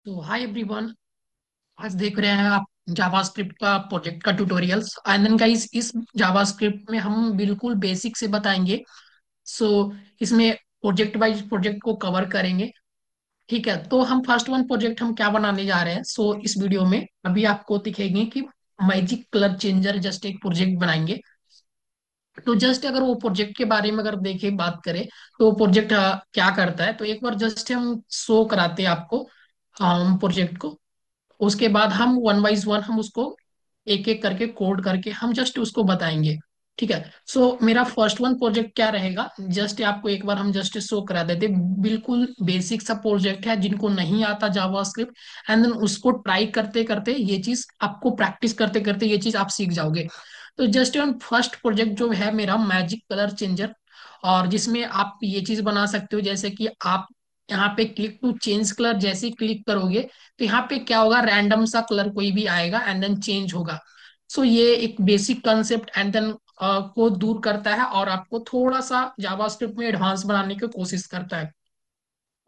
तो hi everyone. आज देख रहे हैं आप जावास्क्रिप्ट का प्रोजेक्ट का ट्यूटोरियल्स एंड देन गाइस इस जावास्क्रिप्ट में हम बिल्कुल बेसिक से बताएंगे। सो इसमें प्रोजेक्ट वाइज प्रोजेक्ट को कवर करेंगे। ठीक है, तो हम फर्स्ट वन प्रोजेक्ट हम क्या बनाने जा रहे हैं। इस वीडियो में अभी आपको दिखेंगे कि मैजिक कलर चेंजर जस्ट एक प्रोजेक्ट बनाएंगे। तो जस्ट अगर वो प्रोजेक्ट के बारे में अगर देखें बात करें तो प्रोजेक्ट क्या करता है, तो एक बार जस्ट हम शो कराते हैं आपको प्रोजेक्ट को। उसके बाद हम वन वाइज वन हम उसको एक एक करके कोड करके हम जस्ट उसको बताएंगे। ठीक है, मेरा फर्स्ट वन प्रोजेक्ट क्या रहेगा, जस्ट आपको एक बार हम जस्ट शो करा देते। बिल्कुल बेसिक सा प्रोजेक्ट है, जिनको नहीं आता जावास्क्रिप्ट एंड देन उसको ट्राई करते करते ये चीज आपको प्रैक्टिस करते करते ये चीज आप सीख जाओगे। तो जस्ट ऑन फर्स्ट प्रोजेक्ट जो है मेरा मैजिक कलर चेंजर, और जिसमें आप ये चीज बना सकते हो जैसे कि आप यहाँ पे क्लिक टू चेंज कलर जैसे ही क्लिक करोगे तो यहाँ पे क्या होगा, रैंडम सा कलर कोई भी आएगा एंड देन चेंज होगा। ये एक बेसिक कंसेप्ट एंड देन को दूर करता है और आपको थोड़ा सा जावास्क्रिप्ट में एडवांस बनाने की कोशिश करता है।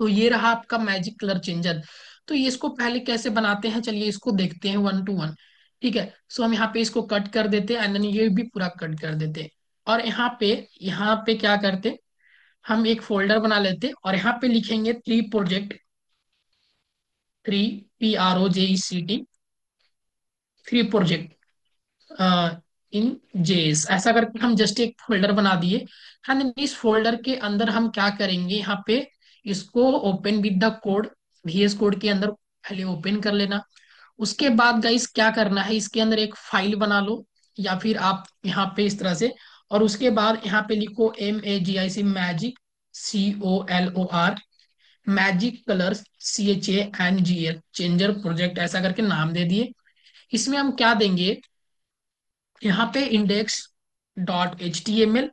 तो ये रहा आपका मैजिक कलर चेंजर। तो ये इसको पहले कैसे बनाते हैं, चलिए इसको देखते हैं वन टू वन। ठीक है, हम यहाँ पे इसको कट कर देते हैं एंड देन ये भी पूरा कट कर देते हैं। और यहाँ पे क्या करते, हम एक फोल्डर बना लेते और यहाँ पे लिखेंगे three project, three PROJECT, three project in JS, ऐसा करके हम जस्ट एक फोल्डर बना दिए। एंड इस फोल्डर के अंदर हम क्या करेंगे, यहाँ पे इसको open with the code, VS code के अंदर पहले ओपन कर लेना। उसके बाद गाइस क्या करना है, इसके अंदर एक फाइल बना लो या फिर आप यहाँ पे इस तरह से। और उसके बाद यहाँ पे लिखो MAGIC, magic, COLOR, magic colours, CHANGL changer project, ऐसा करके नाम दे दिए। इसमें हम क्या देंगे, यहाँ पे इंडेक्स डॉट HTML,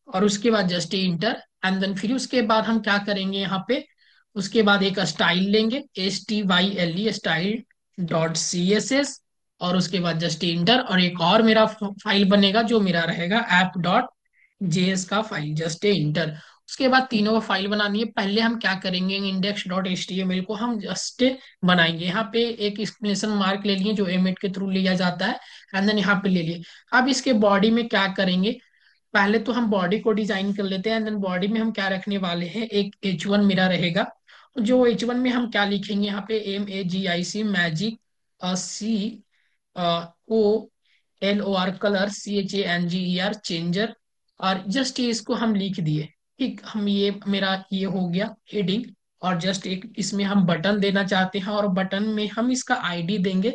और उसके बाद जस्ट इंटर एंड देन फिर उसके बाद हम क्या करेंगे, यहाँ पे उसके बाद एक स्टाइल लेंगे, STYLE स्टाइल डॉट CSS, और उसके बाद जस्ट इंटर, और एक और मेरा फाइल बनेगा जो मेरा रहेगा ऐप डॉट JS का फाइल, जस्ट इंटर। उसके बाद तीनों का फाइल बनानी है। पहले हम क्या करेंगे, इंडेक्स डॉट HTML को हम जस्ट बनाएंगे। यहाँ पे एक एक्सक्लेमेशन मार्क ले लिए जो एमिट के थ्रू लिया जाता है एंड देन यहाँ पे ले लिए। अब इसके बॉडी में क्या करेंगे, पहले तो हम बॉडी को डिजाइन कर लेते हैं एंड देन बॉडी में हम क्या रखने वाले हैं, एक H1 मेरा रहेगा। जो H1 में हम क्या लिखेंगे, यहाँ पे MAGIC magic, C OLOR colour, CHANGER changer, और जस्ट ये इसको हम लिख दिए। ठीक, हम ये मेरा ये हो गया हेडिंग। और जस्ट एक इसमें हम बटन देना चाहते हैं और बटन में हम इसका आईडी देंगे।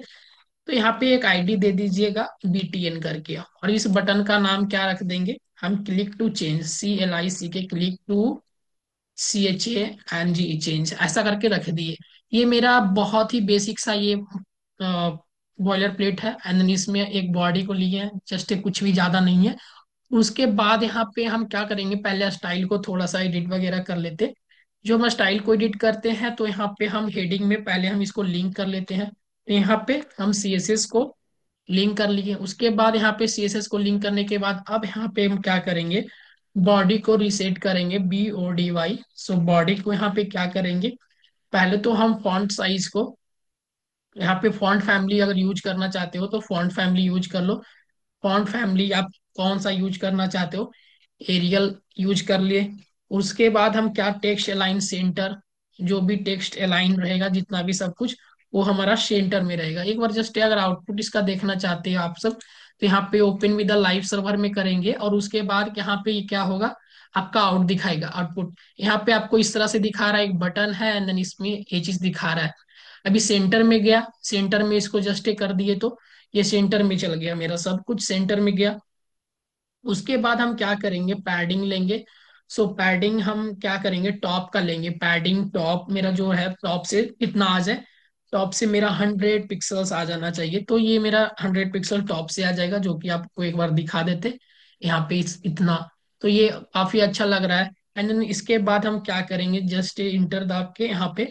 तो यहाँ पे एक आईडी दे दीजिएगा BTN करके, और इस बटन का नाम क्या रख देंगे, हम click to change, CLIC, click to CHANG change, ऐसा करके रख दिए। ये मेरा बहुत ही बेसिक सा ये बॉयलर प्लेट है एंड इसमें एक बॉडी को लिए हैं, जस्ट कुछ भी ज्यादा नहीं है। उसके बाद यहाँ पे हम क्या करेंगे, पहले स्टाइल को थोड़ा सा एडिट वगैरह कर लेते। जो हम स्टाइल को एडिट करते हैं तो यहाँ पे हम हेडिंग में पहले हम इसको लिंक कर लेते हैं। तो यहाँ पे हम CSS को लिंक कर लिए। उसके बाद यहाँ पे CSS को लिंक करने के बाद अब यहाँ पे हम क्या करेंगे, बॉडी को रिसेट करेंगे, BODY। बॉडी को यहाँ पे क्या करेंगे, पहले तो हम फॉन्ट साइज को, यहाँ पे फॉन्ट फैमिली अगर यूज करना चाहते हो तो फॉन्ट फैमिली यूज कर लो। फॉन्ट फैमिली आप कौन सा यूज करना चाहते हो, एरियल यूज कर लिए। उसके बाद हम क्या, टेक्स्ट अलाइन सेंटर, जो भी टेक्स्ट अलाइन रहेगा जितना भी सब कुछ वो हमारा सेंटर में रहेगा। एक बार जस्ट अगर आउटपुट इसका देखना चाहते हो आप सब, तो यहाँ पे open with the live server में करेंगे और उसके बाद यहाँ पे ये क्या होगा, आपका आउट दिखाएगा आउटपुट। यहाँ पे आपको इस तरह से दिखा रहा है, एक बटन है एंड देन इसमें ये चीज दिखा रहा है। अभी सेंटर में गया, सेंटर में इसको जस्ट कर दिए तो ये सेंटर में चल गया, मेरा सब कुछ सेंटर में गया। उसके बाद हम क्या करेंगे, पैडिंग लेंगे। पैडिंग हम क्या करेंगे, टॉप का लेंगे पैडिंग, टॉप मेरा जो है टॉप से कितना आ जाए, टॉप से मेरा 100 पिक्सल्स आ जाना चाहिए। तो ये मेरा 100 पिक्सल टॉप से आ जाएगा, जो कि आपको एक बार दिखा देते यहाँ पे इतना। तो ये काफी अच्छा लग रहा है। एंड देन इसके बाद हम क्या करेंगे, जस्ट इंटर दाब के यहाँ पे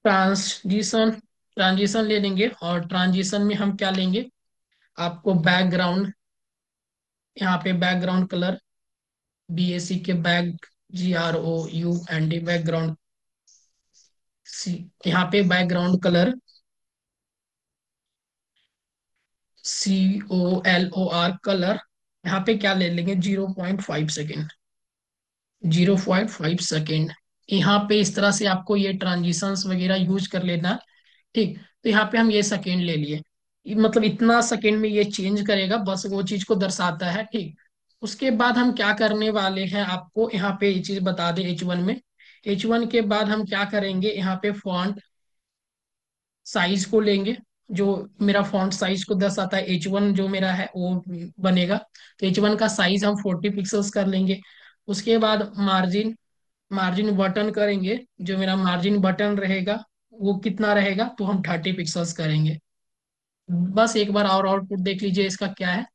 ट्रांजिशन, ट्रांजिशन ले लेंगे। और ट्रांजिशन में हम क्या लेंगे, आपको बैकग्राउंड, यहाँ पे बैकग्राउंड कलर, BAC के बैक, GROUND बैकग्राउंड सी, यहाँ पे बैकग्राउंड कलर COLOR कलर, यहाँ पे क्या ले लेंगे, 0.5 सेकेंड, 0.5 सेकेंड। यहाँ पे इस तरह से आपको ये ट्रांजिशंस वगैरह यूज कर लेना। ठीक, तो यहाँ पे हम ये सेकेंड ले लिए, मतलब इतना सेकेंड में ये चेंज करेगा, बस वो चीज को दर्शाता है। ठीक, उसके बाद हम क्या करने वाले हैं, आपको यहाँ पे ये चीज बता दें H1 में। H1 के बाद हम क्या करेंगे, यहाँ पे फॉन्ट साइज को लेंगे, जो मेरा फॉन्ट साइज को दर्शाता है H1 जो मेरा है वो बनेगा। तो H1 का साइज हम 40 पिक्सल्स कर लेंगे। उसके बाद मार्जिन, मार्जिन बटन करेंगे, जो मेरा मार्जिन बटन रहेगा वो कितना रहेगा, तो हम 30 पिक्सल्स करेंगे। बस एक बार और आउटपुट देख लीजिए इसका क्या है,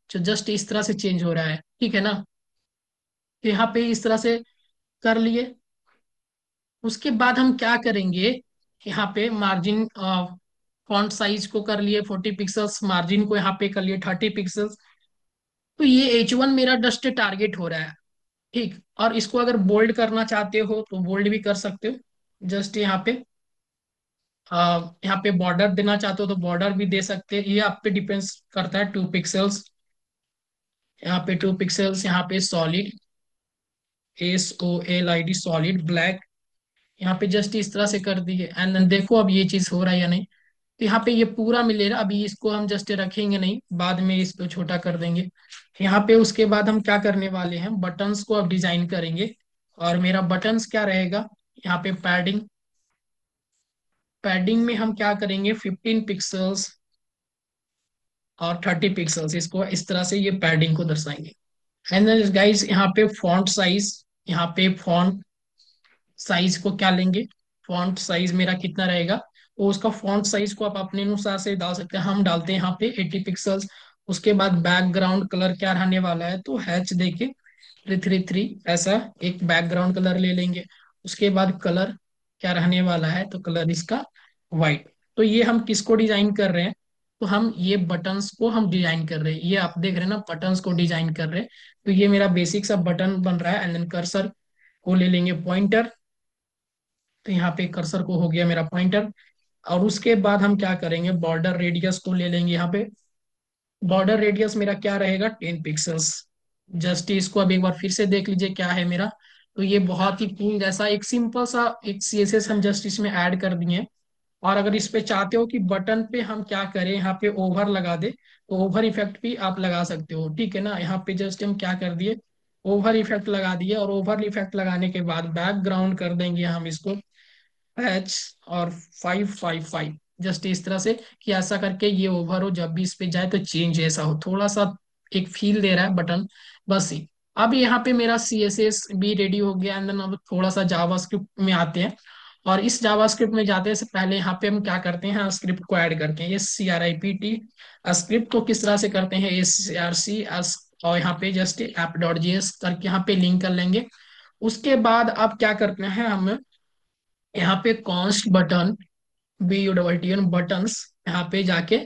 जो जस्ट इस तरह से चेंज हो रहा है, ठीक है ना। तो यहाँ पे इस तरह से कर लिए। उसके बाद हम क्या करेंगे, यहाँ पे मार्जिन फॉन्ट साइज को कर लिए 40 पिक्सल्स, मार्जिन को यहाँ पे कर लिए 30 पिक्सल्स। तो ये H1 मेरा जस्ट टारगेट हो रहा है। ठीक, और इसको अगर बोल्ड करना चाहते हो तो बोल्ड भी कर सकते हो। जस्ट यहाँ पे यहाँ पे बॉर्डर देना चाहते हो तो बॉर्डर भी दे सकते हैं, ये आप पे डिपेंड्स करता है। 2 पिक्सल्स, यहाँ पे 2 पिक्सल्स, यहाँ पे सॉलिड, SOLID सॉलिड ब्लैक, यहाँ पे जस्ट इस तरह से कर दिए। एंड देन देखो अब ये चीज हो रहा है या नहीं। तो यहाँ पे ये पूरा मिलेगा, अभी इसको हम जस्ट रखेंगे नहीं, बाद में इसको छोटा कर देंगे। यहाँ पे उसके बाद हम क्या करने वाले हैं, बटन्स को अब डिजाइन करेंगे। और मेरा बटन्स क्या रहेगा, यहाँ पे पैडिंग, पैडिंग में हम क्या करेंगे, 15 पिक्सल्स और 30 पिक्सल्स, इसको इस तरह से ये पैडिंग को दर्शाएंगे। एंड देन गाइस यहाँ पे फॉन्ट साइज, यहाँ पे फॉन्ट साइज को क्या लेंगे, फॉन्ट साइज मेरा कितना रहेगा, तो उसका फॉन्ट साइज को आप अपने अनुसार से डाल सकते हैं। हम डालते हैं यहाँ पे 80 पिक्सल्स। उसके बाद बैकग्राउंड कलर क्या रहने वाला है, तो हैच देके 333 ऐसा एक बैकग्राउंड कलर ले लेंगे। उसके बाद कलर क्या रहने वाला है, तो कलर इसका वाइट। तो ये हम किसको डिजाइन कर रहे हैं, तो हम ये बटन्स को हम डिजाइन कर रहे हैं, ये आप देख रहे हैं ना, बटन्स को डिजाइन कर रहे हैं। तो ये मेरा बेसिक सा बटन बन रहा है। एंड देन कर्सर को ले लेंगे पॉइंटर, तो यहाँ पे कर्सर को हो गया मेरा पॉइंटर। और उसके बाद हम क्या करेंगे, बॉर्डर रेडियस को ले लेंगे। यहाँ पे बॉर्डर रेडियस मेरा क्या रहेगा, 10 पिक्सल्स। जस्ट इसको अब एक बार फिर से देख लीजिए क्या है मेरा। तो ये बहुत ही कूल जैसा एक सिंपल सा एक CSS हम जस्ट इसमें ऐड कर दिए हैं। और अगर इस पे चाहते हो कि बटन पे हम क्या करें, यहाँ पे ओवर लगा दे, तो ओवर इफेक्ट भी आप लगा सकते हो, ठीक है ना। यहाँ पे जस्ट हम क्या कर दिए, ओवर इफेक्ट लगा दिए। और ओवर इफेक्ट लगाने के बाद बैकग्राउंड कर देंगे हम इसको H और 555, जस्ट इस तरह से कि ऐसा करके ये ओवर हो, जब भी इस पे जाए तो चेंज ऐसा हो, थोड़ा सा एक फील दे रहा है बटन, बस ही। अब यहाँ पे मेरा CSS भी रेडी हो गया। एंड देन अब थोड़ा सा जावास्क्रिप्ट में आते हैं। और इस जावास्क्रिप्ट में जाते से पहले यहाँ पे हम क्या करते हैं, स्क्रिप्ट को ऐड करते हैं, SCRIPT। स्क्रिप्ट को किस तरह से करते हैं, SRC और यहाँ पे जस्ट app.js करके यहाँ पे लिंक कर लेंगे। उसके बाद अब क्या करते हैं हम, यहाँ पे कॉन्स्ट बटन, BUTTN बटन्स, यहाँ पे जाके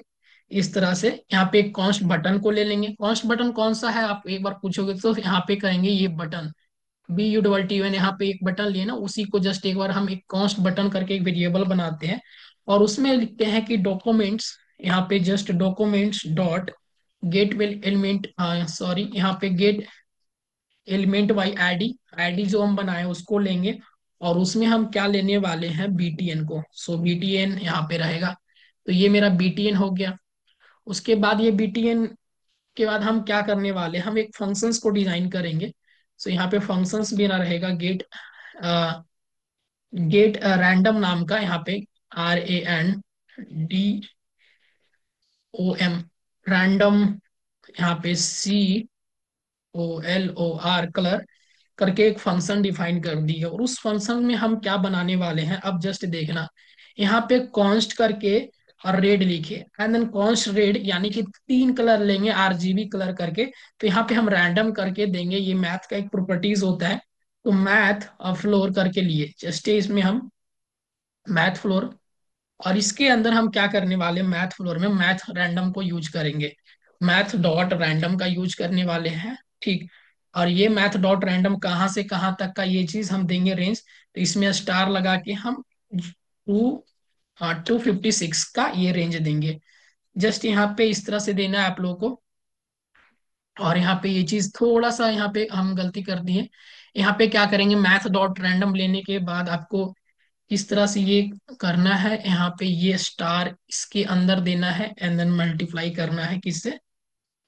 इस तरह से यहाँ पे कॉन्स्ट बटन को ले लेंगे। कॉन्स्ट बटन कौन सा है आप एक बार पूछोगे तो यहाँ पे करेंगे ये बटन, BUTTN, यहाँ पे एक बटन लिए ना, उसी को जस्ट एक बार हम एक कॉन्स्ट बटन करके एक वेरिएबल बनाते हैं। और उसमें लिखते हैं कि डॉक्यूमेंट्स, यहाँ पे just documents dot gate will element, sorry, यहाँ पे gate element by ID, ID जो हम बनाए उसको लेंगे। और उसमें हम क्या लेने वाले हैं, BTN को। सो BTN यहाँ पे रहेगा। तो ये मेरा BTN हो गया। उसके बाद ये BTN के बाद हम क्या करने वाले हैं, हम एक फंक्शंस को डिजाइन करेंगे। सो यहाँ पे फंक्शंस भी ना रहेगा, गेट गेट रैंडम नाम का, यहाँ पे RANDOM, रैंडम, यहाँ पे COLOR कलर करके एक फंक्शन डिफाइन कर दी है। और उस फंक्शन में हम क्या बनाने वाले हैं, अब जस्ट देखना, यहाँ पे कॉन्स्ट करके और रेड लिखे। एंड देन कॉन्स्ट रेड, यानी कि 3 कलर लेंगे RGB कलर करके। तो यहाँ पे हम रैंडम करके देंगे, ये मैथ का एक प्रॉपर्टीज होता है। तो मैथ फ्लोर करके लिए, जस्ट इसमें हम मैथ फ्लोर, और इसके अंदर हम क्या करने वाले हैं, मैथ फ्लोर में मैथ रैंडम को यूज करेंगे, मैथ डॉट रैंडम का यूज करने वाले हैं। ठीक, और ये मैथ डॉट रैंडम कहाँ से कहाँ तक का ये चीज हम देंगे रेंज। तो इसमें स्टार लगा के हम टू 256 का ये रेंज देंगे। जस्ट यहाँ पे इस तरह से देना है आप लोगों को। और यहाँ पे ये चीज थोड़ा सा यहाँ पे हम गलती कर दिए। यहाँ पे क्या करेंगे, मैथ डॉट रैंडम लेने के बाद आपको इस तरह से ये करना है। यहाँ पे ये स्टार इसके अंदर देना है एंड देन मल्टीप्लाई करना है किससे,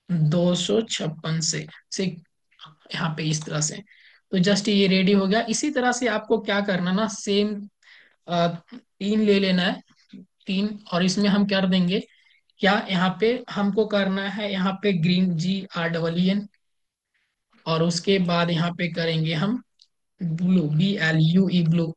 256 से यहाँ पे इस तरह से। तो जस्ट ये रेडी हो गया। इसी तरह से आपको क्या करना ना, सेम 3 ले लेना है, 3। और इसमें हम कर देंगे क्या, यहाँ पे हमको करना है यहाँ पे ग्रीन, GREEN। और उसके बाद यहाँ पे करेंगे हम ब्लू, BLUE, ब्लू।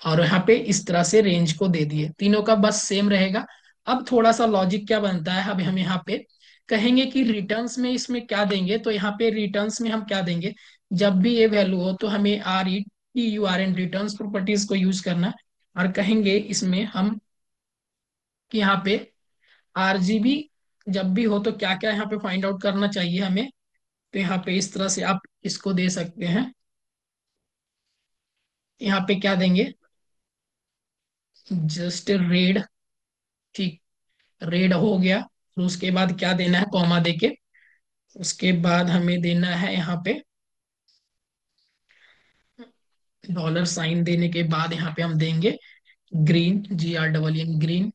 और यहाँ पे इस तरह से रेंज को दे दिए, तीनों का बस सेम रहेगा। अब थोड़ा सा लॉजिक क्या बनता है, अब हम यहाँ पे कहेंगे कि रिटर्न्स में इसमें क्या देंगे। तो यहाँ पे रिटर्न्स में हम क्या देंगे, जब भी ये वैल्यू हो तो हमें RETURN रिटर्न्स प्रॉपर्टीज को यूज करना। और कहेंगे इसमें हम कि यहाँ पे RGB जब भी हो तो क्या क्या यहाँ पे फाइंड आउट करना चाहिए हमें। तो यहाँ पे इस तरह से आप इसको दे सकते हैं। यहाँ पे क्या देंगे, जस्ट रेड, ठीक, रेड हो गया। तो उसके बाद क्या देना है, कॉमा देके उसके बाद हमें देना है यहाँ पे $साइन देने के बाद यहाँ पे हम देंगे ग्रीन, GREEN, ग्रीन।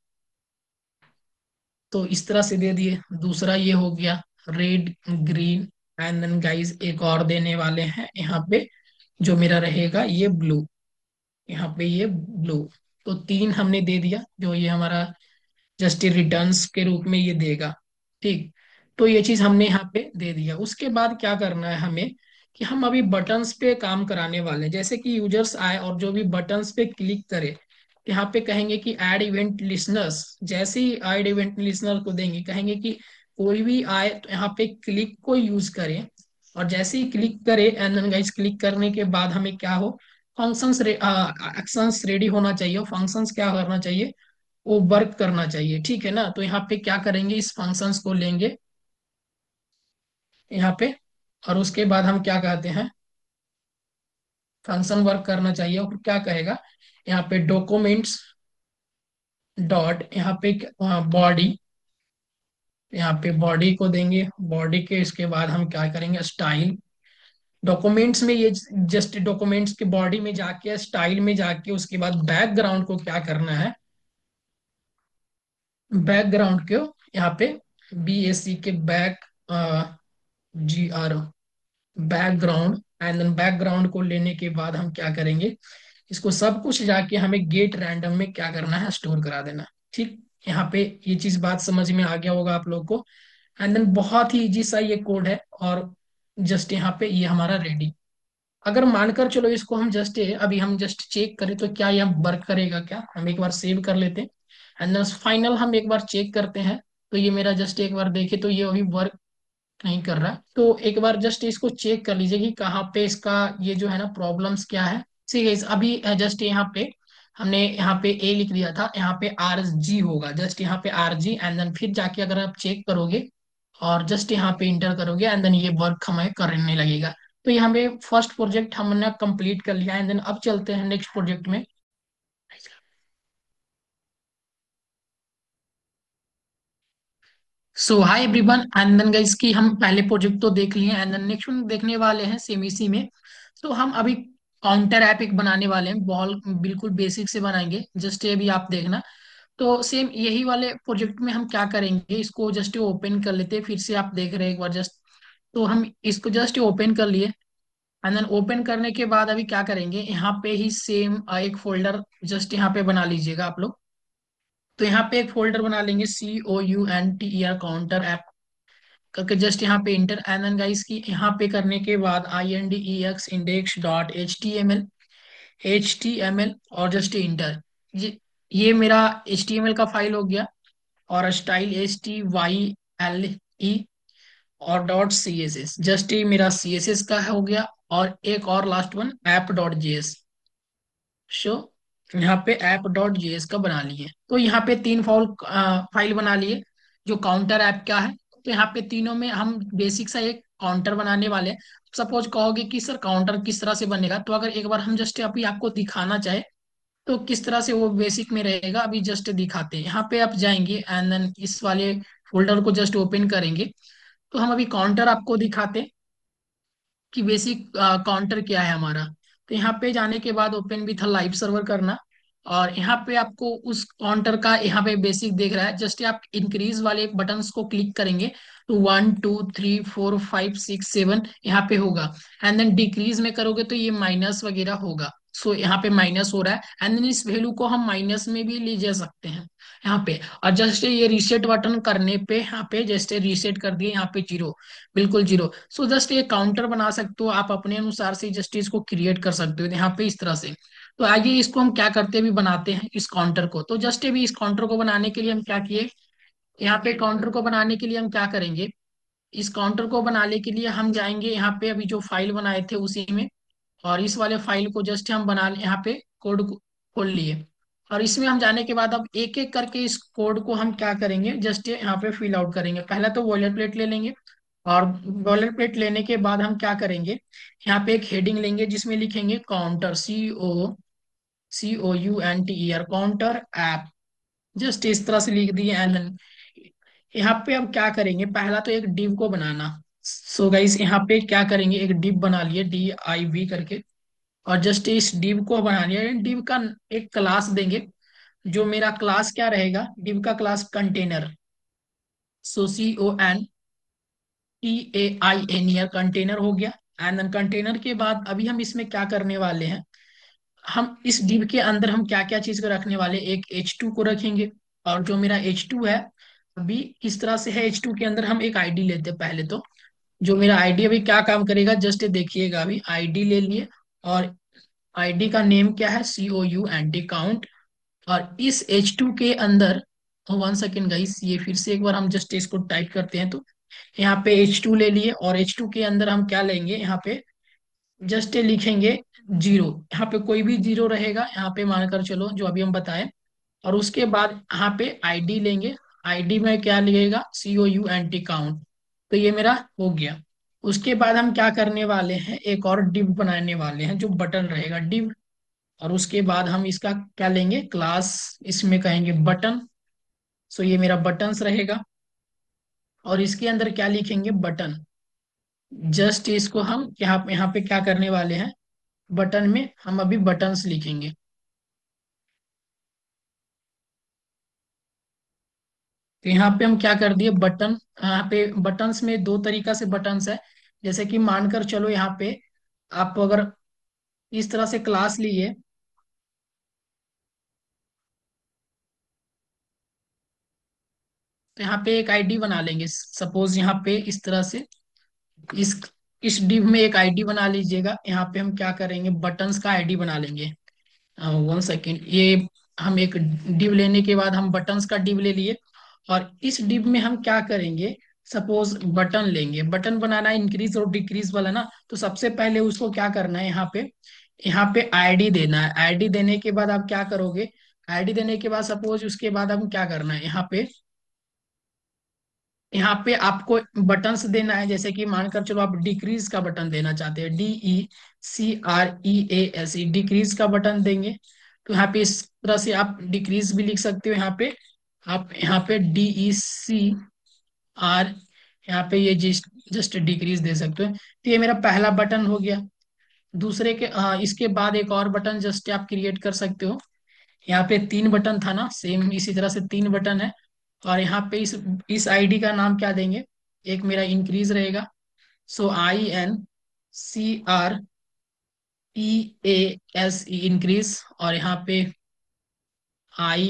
तो इस तरह से दे दिए। दूसरा ये हो गया red, green. And then guys एक और देने वाले हैं यहाँ पे, जो मेरा रहेगा ये ब्लू, यहाँ पे ये ब्लू। तो 3 हमने दे दिया, जो ये हमारा जस्ट रिटर्न्स के रूप में ये देगा। ठीक, तो ये चीज हमने यहाँ पे दे दिया। उसके बाद क्या करना है हमें कि हम अभी बटन्स पे काम कराने वाले हैं। जैसे कि यूजर्स आए और जो भी बटन्स पे क्लिक करे, यहाँ पे कहेंगे कि ऐड इवेंट लिसनर्स। जैसे ही ऐड इवेंट लिसनर को देंगे, कहेंगे कि कोई भी आए तो यहाँ पे क्लिक को यूज करें। और जैसे ही क्लिक करे एंड देन गाइस, क्लिक करने के बाद हमें क्या हो, फंक्शंस एक्शंस रेडी होना चाहिए। और फंक्शंस क्या करना चाहिए, वो वर्क करना चाहिए। ठीक है ना। तो यहाँ पे क्या करेंगे, इस फंक्शंस को लेंगे यहाँ पे। और उसके बाद हम क्या कहते हैं, फंक्शन वर्क करना चाहिए। और क्या कहेगा, यहाँ पे डॉक्यूमेंट्स डॉट यहाँ पे बॉडी, यहाँ पे बॉडी को देंगे। बॉडी के इसके बाद हम क्या करेंगे, स्टाइल। डॉक्यूमेंट्स में ये जस्ट डॉक्यूमेंट्स के बॉडी में जाके स्टाइल में जाके उसके बाद बैकग्राउंड को क्या करना है, बैकग्राउंड को यहाँ पे BAC के back, GR, background. And then background को लेने के बाद हम क्या करेंगे, इसको सब कुछ जाके हमें गेट रैंडम में क्या करना है, स्टोर करा देना। ठीक, यहाँ पे ये चीज बात समझ में आ गया होगा आप लोग को। एंड देन बहुत ही इजी सा ये कोड है। और जस्ट यहाँ पे ये हमारा रेडी। अगर मानकर चलो इसको हम जस्ट अभी हम जस्ट चेक करें तो क्या यह वर्क करेगा क्या, हम एक बार सेव कर लेते हैं। एंड देन फाइनल हम एक बार चेक करते हैं। तो ये मेरा जस्ट एक बार देखे तो ये अभी वर्क नहीं कर रहा। तो एक बार जस्ट इसको चेक कर लीजिए कि कहाँ पे इसका ये जो है ना प्रॉब्लम्स क्या है। ठीक है, अभी जस्ट यहाँ पे हमने यहाँ पे ए लिख दिया था, यहाँ पे RG होगा। जस्ट यहाँ पे RG एंड देन फिर जाके अगर आप चेक करोगे और जस्ट यहाँ पे इंटर करोगे एंड देन ये वर्क हमें करने लगेगा। तो ये हमें फर्स्ट प्रोजेक्ट हमने कंप्लीट कर लिया। एंड देन अब चलते हैं नेक्स्ट प्रोजेक्ट में। So hi everyone, and then guys की हम पहले प्रोजेक्ट तो देख लिए एंड देन नेक्स्ट में देखने वाले हैं सेम इसी में। तो हम अभी काउंटर ऐप एक बनाने वाले हैं, बॉल बिल्कुल बेसिक से बनाएंगे। जस्ट ये भी आप देखना। तो सेम यही वाले प्रोजेक्ट में हम क्या करेंगे, इसको जस्ट ओपन कर लेते हैं। फिर से आप देख रहे हैं एक बार जस्ट। तो हम इसको जस्ट ओपन कर लिए एंड देन ओपन करने के बाद अभी क्या करेंगे, यहाँ पे ही सेम एक फोल्डर जस्ट यहाँ पे बना लीजिएगा आप लोग। तो यहाँ पे एक फोल्डर बना लेंगे, COUNTER, काउंटर ऐप करके जस्ट यहाँ पे इंटर। एंड देन गाइस की यहाँ पे करने के बाद INDEX index.html और जस्ट इंटर। ये मेरा HTML का फाइल हो गया। और स्टाइल STYLE और .css, जस्ट ये मेरा CSS का हो गया। और एक और लास्ट वन app.js। शो यहाँ पे app.js का बना लिए। तो यहाँ पे 3 फाइल बना लिए। जो काउंटर ऐप क्या है, तो यहाँ पे तीनों में हम बेसिक सा एक काउंटर बनाने वाले हैं। सपोज कहोगे कि सर काउंटर किस तरह से बनेगा, तो अगर एक बार हम जस्ट अभी आपको दिखाना चाहे तो किस तरह से वो बेसिक में रहेगा अभी जस्ट दिखाते हैं। यहाँ पे आप जाएंगे एंड देन इस वाले फोल्डर को जस्ट ओपन करेंगे। तो हम अभी काउंटर आपको दिखाते हैं कि बेसिक काउंटर क्या है हमारा। तो यहाँ पे जाने के बाद ओपन विथ लाइव सर्वर करना, और यहाँ पे आपको उस काउंटर का यहाँ पे बेसिक देख रहा है, जस्ट आप इंक्रीज वाले बटन्स को क्लिक करेंगे तो 1 2 3 4 5 6 7 यहाँ पे होगा। एंड देन डिक्रीज में करोगे तो ये माइनस वगैरह होगा। सो यहाँ पे माइनस हो रहा है, एंड देन इस वैल्यू को हम माइनस में भी ले जा सकते हैं यहाँ पे। और जस्ट ये रीसेट बटन करने पे यहाँ पे जस्ट रीसेट कर दिए, यहाँ पे जीरो, बिल्कुल जीरो। सो जस्ट ये काउंटर बना सकते हो आप अपने अनुसार से, जस्ट इसको क्रिएट कर सकते हो यहाँ पे इस तरह से। तो आइए इसको हम क्या करते हैं, अभी बनाते हैं इस काउंटर को। तो जस्ट अभी इस काउंटर को बनाने के लिए हम क्या किए, यहाँ पे काउंटर को बनाने के लिए हम क्या करेंगे, इस काउंटर को बनाने के लिए हम जाएंगे यहाँ पे अभी जो फाइल बनाए थे उसी में, और इस वाले फाइल को जस्ट हम बना यहाँ पे कोड खोल लिए। और इसमें हम जाने के बाद अब एक एक करके इस कोड को हम क्या करेंगे, जस्ट यहाँ पे फिल आउट करेंगे। पहला तो बॉयलर प्लेट ले लेंगे, और बॉयलर प्लेट लेने के बाद हम क्या करेंगे, यहाँ पे एक हेडिंग लेंगे जिसमें लिखेंगे counter, COUNTER, counter app. Just इस तरह से लिख दिए एंड यहाँ पे अब क्या करेंगे, पहला तो एक डिव को बनाना। सो गाइस यहाँ पे क्या करेंगे, एक डिव बना लिए DIV करके, और जस्ट इस डिव को बना लिया। डिव का एक क्लास देंगे, जो मेरा क्लास क्या रहेगा, डिव का क्लास कंटेनर। सो CONTAIN कंटेनर हो गया। एंड देन कंटेनर के बाद अभी हम इसमें क्या करने वाले हैं, हम इस डिव के अंदर हम क्या क्या चीज को रखने वाले हैं, एक H2 को रखेंगे। और जो मेरा H2 है अभी किस तरह से है, H2 के अंदर हम एक आईडी लेते हैं पहले तो। जो मेरा आईडी अभी क्या काम करेगा, जस्ट देखिएगा, अभी आईडी ले लिए, और आईडी का नेम क्या है, COUNT, और इस H2 के अंदर, 1 सेकेंड गाइस, ये फिर से एक बार हम जस्ट इसको टाइप करते हैं। तो यहाँ पे H2 ले लिए, और H2 के अंदर हम क्या लेंगे, यहाँ पे जस्ट लिखेंगे जीरो। यहाँ पे कोई भी जीरो रहेगा, यहाँ पे मानकर चलो जो अभी हम बताएं। और उसके बाद यहाँ पे आईडी लेंगे, आईडी में क्या लगेगा, COUNT। तो ये मेरा हो गया। उसके बाद हम क्या करने वाले हैं, एक और डिव बनाने वाले हैं जो बटन रहेगा, डिव। और उसके बाद हम इसका क्या लेंगे, क्लास, इसमें कहेंगे बटन। सो ये मेरा बटन्स रहेगा, और इसके अंदर क्या लिखेंगे, बटन। जस्ट इसको हम यहाँ पे क्या करने वाले हैं, बटन में हम अभी बटन्स लिखेंगे। तो यहाँ पे हम क्या कर दिए, बटन। यहाँ पे बटन्स में दो तरीका से बटन्स है। जैसे कि मानकर चलो यहाँ पे आप अगर इस तरह से क्लास लिए, तो यहाँ पे एक आईडी बना लेंगे। सपोज यहाँ पे इस तरह से इस इस डिव में एक आईडी बना लीजिएगा। यहाँ पे हम क्या करेंगे, बटन्स का आईडी बना लेंगे। 1 सेकेंड, ये हम एक डिव लेने के बाद हम बटन्स का डिव ले लिए, और इस डिव में हम क्या करेंगे, सपोज बटन लेंगे। बटन बनाना इंक्रीज और डिक्रीज वाला ना, तो सबसे पहले उसको क्या करना है, यहाँ पे आईडी देना है। आईडी देने के बाद आप क्या करोगे, आईडी देने के बाद सपोज उसके बाद हम क्या करना है, यहाँ पे आपको बटन्स देना है। जैसे कि मानकर चलो आप डिक्रीज का बटन देना चाहते हैं, DECREASE, डिक्रीज का बटन देंगे। तो यहाँ पे इस तरह से आप डिक्रीज भी लिख सकते हो। यहाँ पे आप यहाँ पे DECR, यहाँ पे ये जस्ट डिक्रीज दे सकते हो। तो ये मेरा पहला बटन हो गया। दूसरे के इसके बाद एक और बटन जस्ट आप क्रिएट कर सकते हो। यहाँ पे 3 बटन था ना, सेम इसी तरह से 3 बटन है। और यहाँ पे इस आईडी का नाम क्या देंगे, एक मेरा इंक्रीज रहेगा। सो INCREASE, इंक्रीज। और यहाँ पे आई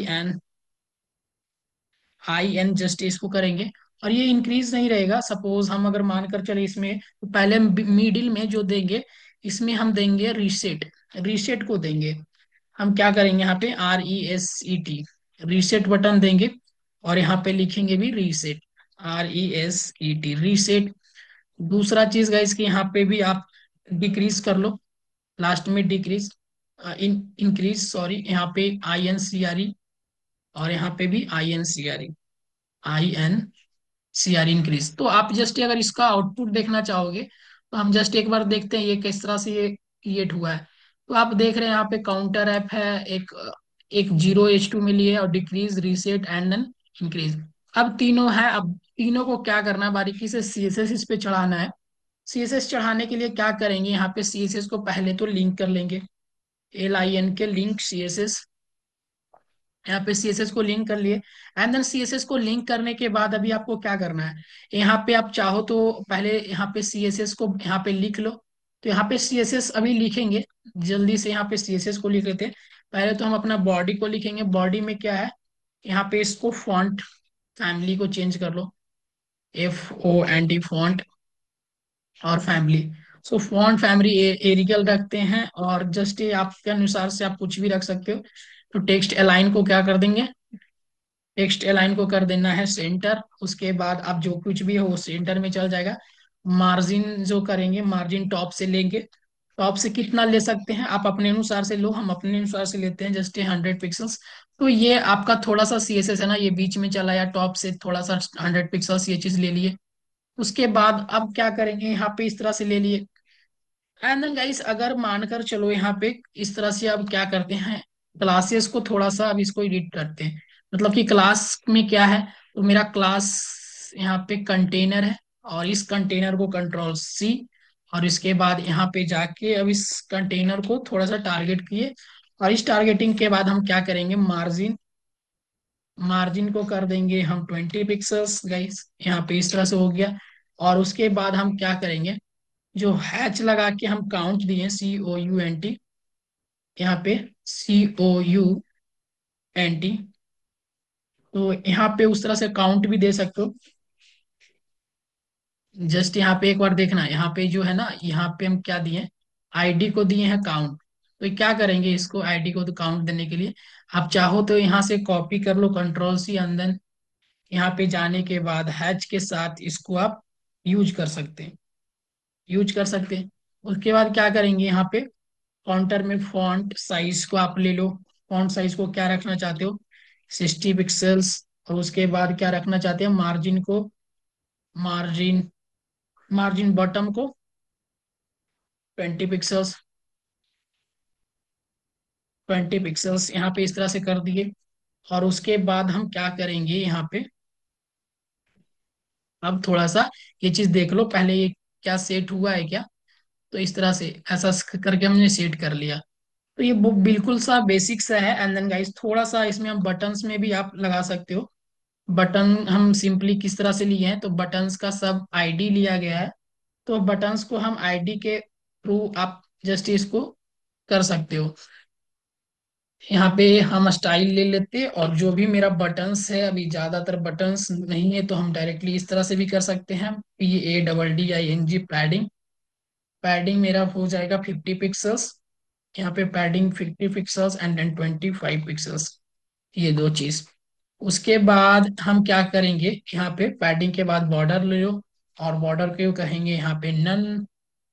एन जस्ट इसको करेंगे। और ये इंक्रीज नहीं रहेगा, सपोज हम अगर मानकर चले इसमें, तो पहले मिडिल में जो देंगे, इसमें हम देंगे रीसेट। रीसेट को देंगे, हम क्या करेंगे, यहाँ पे RESET, रीसेट बटन देंगे। और यहाँ पे लिखेंगे भी रीसेट, RESET, रीसेट। दूसरा चीज गाइस कि यहाँ पे भी आप डिक्रीज कर लो, लास्ट में डिक्रीज, इंक्रीज सॉरी, यहाँ पे INCRE, और यहाँ पे भी INCRE इंक्रीज। तो आप जस्ट अगर इसका आउटपुट देखना चाहोगे, तो हम जस्ट एक बार देखते हैं ये किस तरह से ये क्रिएट हुआ है। तो आप देख रहे हैं यहाँ पे काउंटर ऐप है, एक एक 0H2 मिली है, और decrease, reset and then increase. अब तीनों है, अब तीनों को क्या करना है, बारीकी से सीएसएस इस पे चढ़ाना है। सीएसएस चढ़ाने के लिए क्या करेंगे, यहाँ पे सीएसएस को पहले तो लिंक कर लेंगे, LIN के लिंक सीएसएस। यहाँ पे सीएसएस को लिंक कर लिए, एंड देन सीएसएस को लिंक करने के बाद अभी आपको क्या करना है, यहाँ पे आप चाहो तो पहले यहाँ पे सीएसएस को यहाँ पे लिख लो। तो यहाँ पे सीएसएस अभी लिखेंगे, जल्दी से यहाँ पे सीएसएस को लिख लेते हैं। पहले तो हम अपना बॉडी को लिखेंगे, बॉडी में क्या है, यहाँ पे इसको फॉन्ट फैमिली को चेंज कर लो, FONT फॉन्ट, और फैमिली। सो फॉन्ट फैमिली एरियल रखते हैं, और जस्ट ये आपके अनुसार से आप कुछ भी रख सकते हो। तो टेक्स्ट अलाइन को क्या कर देंगे, टेक्स्ट अलाइन को कर देना है सेंटर, उसके बाद आप जो कुछ भी हो वो सेंटर में चल जाएगा। मार्जिन जो करेंगे, मार्जिन टॉप से लेंगे, टॉप से कितना ले सकते हैं आप अपने अनुसार से लो, हम अपने अनुसार से लेते हैं जस्ट 100 पिक्सल्स। तो ये आपका थोड़ा सा CSS है ना, ये बीच में चला या टॉप से थोड़ा सा 100 पिक्सल्स ये चीज ले लिए। उसके बाद अब क्या करेंगे, यहाँ पे इस तरह से ले लिए। एंड देन गाइस, अगर मानकर चलो यहाँ पे इस तरह से अब क्या करते हैं, क्लासेस को थोड़ा सा अब इसको एडिट करते हैं। मतलब कि क्लास में क्या है, तो मेरा क्लास यहाँ पे कंटेनर है, और इस कंटेनर को Ctrl+C, और इसके बाद यहाँ पे जाके अब इस कंटेनर को थोड़ा सा टारगेट किए, और इस टारगेटिंग के बाद हम क्या करेंगे, मार्जिन, मार्जिन को कर देंगे हम 20 पिक्सल्स गाइस, यहाँ पे इस तरह से हो गया। और उसके बाद हम क्या करेंगे, जो हैच लगा के हम काउंट दिए, COUNT, यहाँ पे COUNT, तो यहाँ पे उस तरह से काउंट भी दे सकते हो। जस्ट यहाँ पे एक बार देखना, यहाँ पे जो है ना, यहाँ पे हम क्या दिए, ID को दिए हैं काउंट। तो क्या करेंगे, इसको ID को तो काउंट देने के लिए आप चाहो तो यहाँ से कॉपी कर लो, Ctrl+C, अंदर यहाँ पे जाने के बाद हैच के साथ इसको आप यूज कर सकते हैं, यूज कर सकते हैं। उसके बाद क्या करेंगे, यहाँ पे काउंटर में फॉन्ट साइज को आप ले लो। फॉन्ट साइज को क्या रखना चाहते हो, 60 पिक्सल्स। और उसके बाद क्या रखना चाहते हैं, मार्जिन को, मार्जिन, मार्जिन बॉटम को 20 पिक्सल्स, 20 पिक्सल्स यहाँ पे इस तरह से कर दिए। और उसके बाद हम क्या करेंगे, यहाँ पे अब थोड़ा सा ये चीज देख लो पहले, ये क्या सेट हुआ है क्या। तो इस तरह से ऐसा करके हमने सेट कर लिया। तो ये बुक बिल्कुल सा बेसिक सा है। एंड देन गाइस, थोड़ा सा इसमें हम बटन्स में भी आप लगा सकते हो। बटन हम सिंपली किस तरह से लिए हैं, तो बटन्स का सब ID लिया गया है। तो बटन्स को हम ID के थ्रू आप जस्ट इसको कर सकते हो। यहाँ पे हम स्टाइल ले लेते, और जो भी मेरा बटन्स है, अभी ज्यादातर बटन्स नहीं है, तो हम डायरेक्टली इस तरह से भी कर सकते हैं, PADDING, पैडिंग। पैडिंग मेरा हो जाएगा 50 पिक्सल्स, यहाँ पे padding 50 pixels, and then 25 pixels, ये दो चीज। उसके बाद हम क्या करेंगे, यहाँ पे पैडिंग के बाद बॉर्डर ले लो, और बॉर्डर को कहेंगे यहाँ पे नन,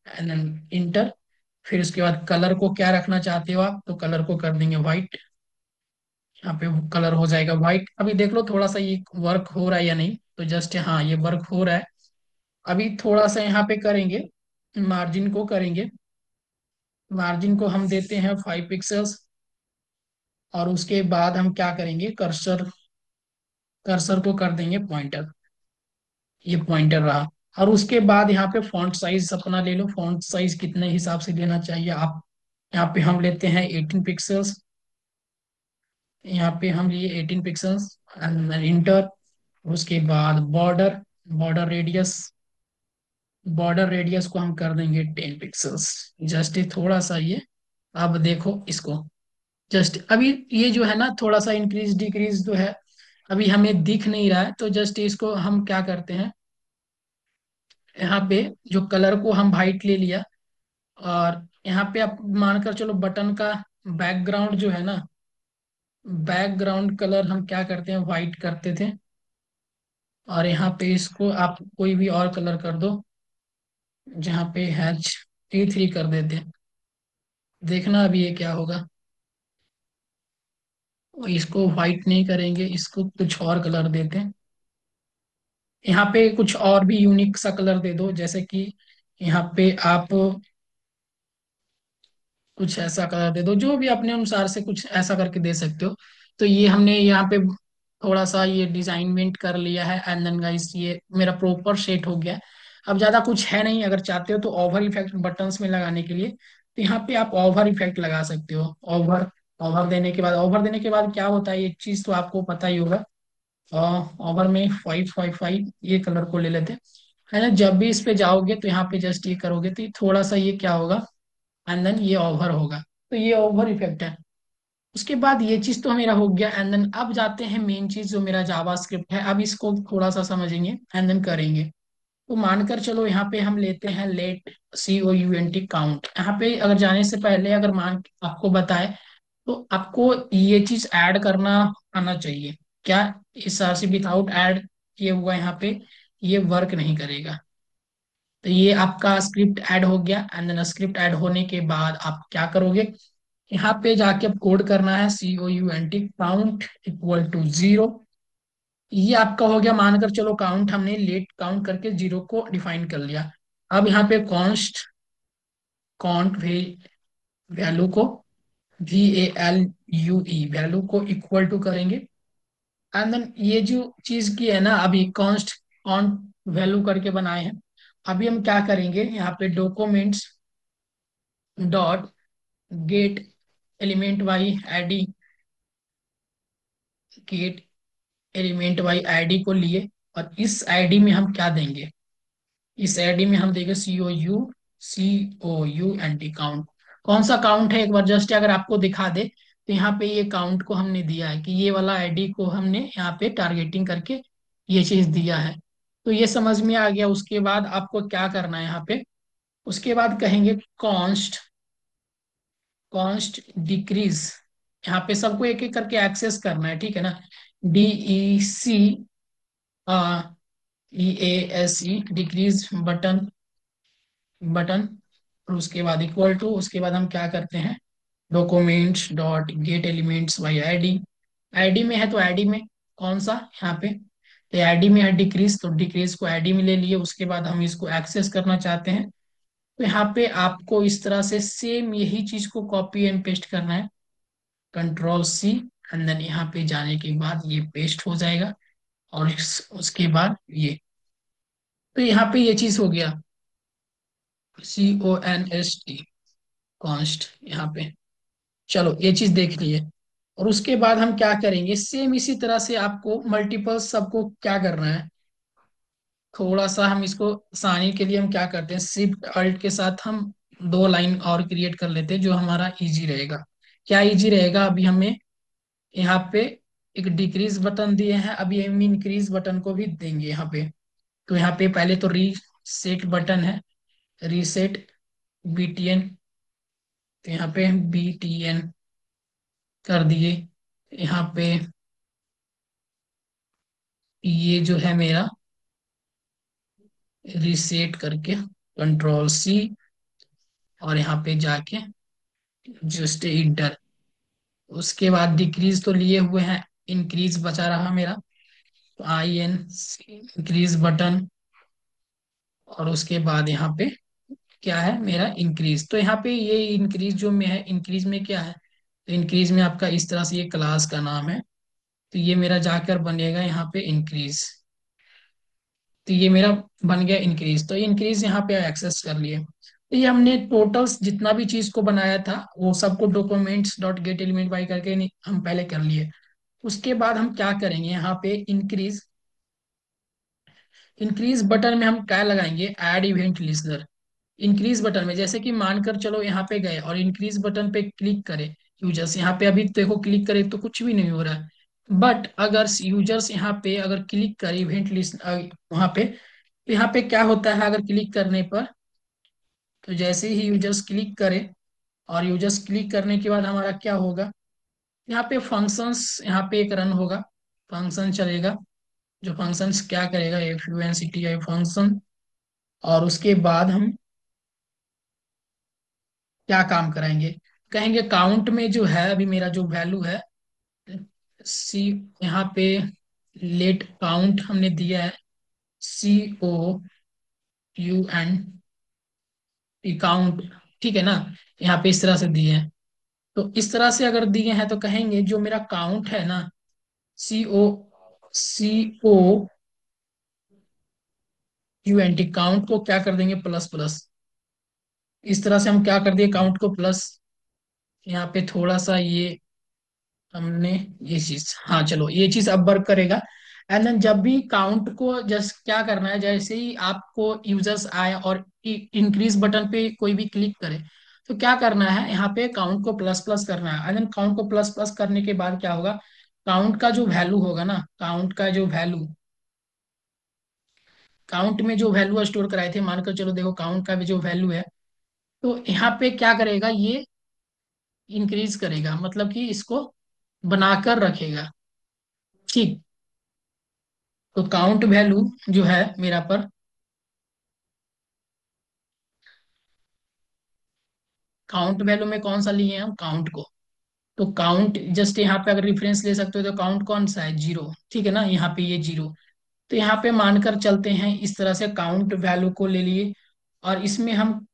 एंड देन इंटर। फिर उसके बाद कलर को क्या रखना चाहते हो आप, तो कलर को कर देंगे व्हाइट, यहाँ पे कलर हो जाएगा व्हाइट। अभी देख लो थोड़ा सा ये वर्क हो रहा है या नहीं, तो जस्ट हाँ ये वर्क हो रहा है। अभी थोड़ा सा यहाँ पे करेंगे, मार्जिन को करेंगे, मार्जिन को हम देते हैं 5 पिक्सल्स। और उसके बाद हम क्या करेंगे, कर्सर, कर्सर को कर देंगे पॉइंटर, ये पॉइंटर रहा। और उसके बाद यहाँ पे फॉन्ट साइज अपना ले लो, फॉन्ट साइज कितने हिसाब से लेना चाहिए आप, यहाँ पे हम लेते हैं 18 पिक्सल्स, यहाँ पे हम लिए 18 पिक्सल्स, इंटर। उसके बाद border, border radius, border radius को हम कर देंगे 10 पिक्सल्स, जस्ट थोड़ा सा ये। अब देखो इसको, जस्ट अभी ये जो है ना, थोड़ा सा इंक्रीज डिक्रीज जो है, अभी हमें दिख नहीं रहा है, तो जस्ट इसको हम क्या करते हैं, यहाँ पे जो कलर को हम वाइट ले लिया, और यहाँ पे आप मानकर चलो बटन का बैकग्राउंड जो है ना, बैकग्राउंड कलर हम क्या करते हैं, वाइट करते थे। और यहाँ पे इसको आप कोई भी और कलर कर दो, जहाँ पे H T3 कर देते हैं। देखना अभी ये क्या होगा, इसको व्हाइट नहीं करेंगे, इसको कुछ और कलर देते हैं। यहाँ पे कुछ और भी यूनिक सा कलर दे दो, जैसे कि यहाँ पे आप कुछ ऐसा कर दे दो, जो भी अपने अनुसार से कुछ ऐसा करके दे सकते हो। तो ये हमने यहाँ पे थोड़ा सा ये डिजाइनमेंट कर लिया है, एंड देन गाइस ये मेरा प्रॉपर सेट हो गया है। अब ज्यादा कुछ है नहीं, अगर चाहते हो तो ओवर इफेक्ट बटन्स में लगाने के लिए, तो यहाँ पे आप ओवर इफेक्ट लगा सकते हो। ओवर ओवर देने के बाद क्या होता है, ये चीज तो आपको पता ही होगा। ओवर में 555 ये कलर को ले लेते हैं, है ना। जब भी इस पे जाओगे तो यहाँ पे जस्ट ये करोगे तो ये थोड़ा सा ये क्या होगा, एंड देन ये ओवर होगा। तो ये ओवर इफेक्ट है। उसके बाद ये चीज तो मेरा हो गया, एंड देन अब जाते हैं मेन चीज जो मेरा जावा स्क्रिप्ट है। अब इसको थोड़ा सा समझेंगे एंड देन करेंगे। तो मानकर चलो यहाँ पे हम लेते हैं लेट COUNT काउंट। यहाँ पे अगर जाने से पहले अगर मान आपको बताए, तो आपको ये चीज ऐड करना आना चाहिए। क्या, इस आर सी विदाउट ऐड किए हुआ यहाँ पे ये वर्क नहीं करेगा। तो ये आपका स्क्रिप्ट ऐड हो गया, एंड देन स्क्रिप्ट ऐड होने के बाद आप क्या करोगे, यहाँ पे जाके अब कोड करना है COUNT काउंट इक्वल टू 0। ये आपका हो गया, मानकर चलो काउंट हमने लेट काउंट करके 0 को डिफाइन कर लिया। अब यहाँ पे कॉन्स्ट काउंट वैल्यू को VALUE वैल्यू को इक्वल टू करेंगे। एंड देन ये जो चीज की है ना, अभी कॉन्स्ट काउंट वैल्यू करके बनाए हैं। अभी हम क्या करेंगे, यहाँ पे documents dot get element by ID, gate element by ID को लिए, और इस आईडी में हम क्या देंगे, इस आईडी में हम देंगे COUNT काउंट। कौन सा काउंट है, एक बार जस्ट अगर आपको दिखा दे, तो यहाँ पे ये काउंट को हमने दिया है कि ये वाला आईडी को हमने यहाँ पे टारगेटिंग करके ये चीज दिया है। तो ये समझ में आ गया। उसके बाद आपको क्या करना है यहाँ पे, उसके बाद कहेंगे कॉन्स्ट कॉन्स्ट डिक्रीज। यहाँ पे सबको एक एक करके एक्सेस करना है, ठीक है ना। DECREASE decrease button button. और उसके बाद इक्वल टू, उसके बाद हम क्या करते हैं, documents dot gate elements by ID. ID में है तो आईडी में कौन सा, यहाँ पे तो आईडी में है डिक्रीज, तो डिक्रीज को आईडी में ले लिए। उसके बाद हम इसको एक्सेस करना चाहते हैं, तो यहाँ पे आपको इस तरह से सेम यही चीज को कॉपी एंड पेस्ट करना है, Ctrl+C। एंड देन यहाँ पे जाने के बाद ये पेस्ट हो जाएगा, और उसके बाद ये, तो यहाँ पे ये चीज हो गया, CONST कॉन्स्ट यहाँ पे। चलो ये चीज देख लिए। और उसके बाद हम क्या करेंगे, सेम इसी तरह से आपको मल्टीपल सबको क्या करना है, थोड़ा सा हम इसको आसानी के लिए हम क्या करते हैं, शिफ्ट अल्ट के साथ हम दो लाइन और क्रिएट कर लेते हैं, जो हमारा इजी रहेगा। क्या इजी रहेगा, अभी हमें यहाँ पे एक डिक्रीज बटन दिए हैं, अभी हम इंक्रीज बटन को भी देंगे यहाँ पे। तो यहाँ पे पहले तो रीसेट बटन है, रीसेट BTN। तो यहाँ पे BTN कर दिए। यहाँ पे ये जो है मेरा रीसेट करके Ctrl+C, और यहाँ पे जाके जस्ट इंटर। उसके बाद डिक्रीज तो लिए हुए हैं, इंक्रीज बचा रहा मेरा, तो IN इंक्रीज बटन। और उसके बाद यहाँ पे क्या है मेरा इंक्रीज, तो यहाँ पे ये इंक्रीज जो में है, इंक्रीज में क्या है, तो इंक्रीज में आपका इस तरह से ये क्लास का नाम है। तो ये मेरा जाकर बनेगा यहाँ पे इंक्रीज। तो ये मेरा बन गया इंक्रीज, तो इंक्रीज यहाँ पे एक्सेस कर लिए। तो ये हमने टोटल जितना भी चीज को बनाया था वो सबको documents dot get element by करके हम पहले कर लिए। उसके बाद हम क्या करेंगे, यहाँ पे इंक्रीज इंक्रीज बटन में हम क्या लगाएंगे, add event listener. Increase button में जैसे कि मानकर चलो यहाँ पे गए और इंक्रीज बटन पे क्लिक करें यूजर्स, यहाँ पे अभी देखो क्लिक करे तो कुछ भी नहीं हो रहा है। बट अगर यूजर्स यहाँ पे अगर क्लिक करे इवेंट लिस्ट वहां पे, तो यहाँ पे क्या होता है, अगर क्लिक करने पर, तो जैसे ही यूजर्स क्लिक करे, और यूजर्स क्लिक करने के बाद हमारा क्या होगा, यहाँ पे फंक्शंस यहाँ पे एक रन होगा, फंक्शन चलेगा। जो फंक्शंस क्या करेगा, FUNCTI फंक्शन। और उसके बाद हम क्या काम कराएंगे, कहेंगे काउंट में जो है अभी मेरा जो वैल्यू है, सी, यहाँ पे लेट काउंट हमने दिया है COUNT काउंट। ठीक है ना। यहाँ पे इस तरह से दिए हैं। तो इस तरह से अगर दिए हैं तो कहेंगे जो मेरा काउंट है ना, COUNT, काउंट को क्या कर देंगे, प्लस प्लस। इस तरह से हम क्या कर दिए, काउंट को प्लस। यहाँ पे थोड़ा सा ये हमने ये चीज, हाँ चलो ये चीज अब वर्क करेगा। एंड देन जब भी काउंट को जस्ट क्या करना है, जैसे ही आपको यूजर्स आए और इंक्रीज बटन पे कोई भी क्लिक करे, तो क्या करना है, यहाँ पे काउंट को प्लस प्लस करना है। एंड देन काउंट को प्लस प्लस करने के बाद क्या होगा, काउंट का जो वैल्यू होगा ना, काउंट में जो वैल्यू स्टोर कराए थे, मानकर चलो देखो काउंट का भी जो वैल्यू है, तो यहाँ पे क्या करेगा, ये इंक्रीज करेगा, मतलब कि इसको बनाकर रखेगा। ठीक। तो काउंट वैल्यू जो है मेरा पर, काउंट वैल्यू में कौन सा लिए हैं हम, काउंट को। तो काउंट जस्ट यहाँ पे अगर रेफरेंस ले सकते हो तो काउंट कौन सा है, जीरो, ठीक है ना, यहाँ पे ये जीरो। तो यहाँ पे मानकर चलते हैं इस तरह से काउंट वैल्यू को ले लिए, और इसमें हम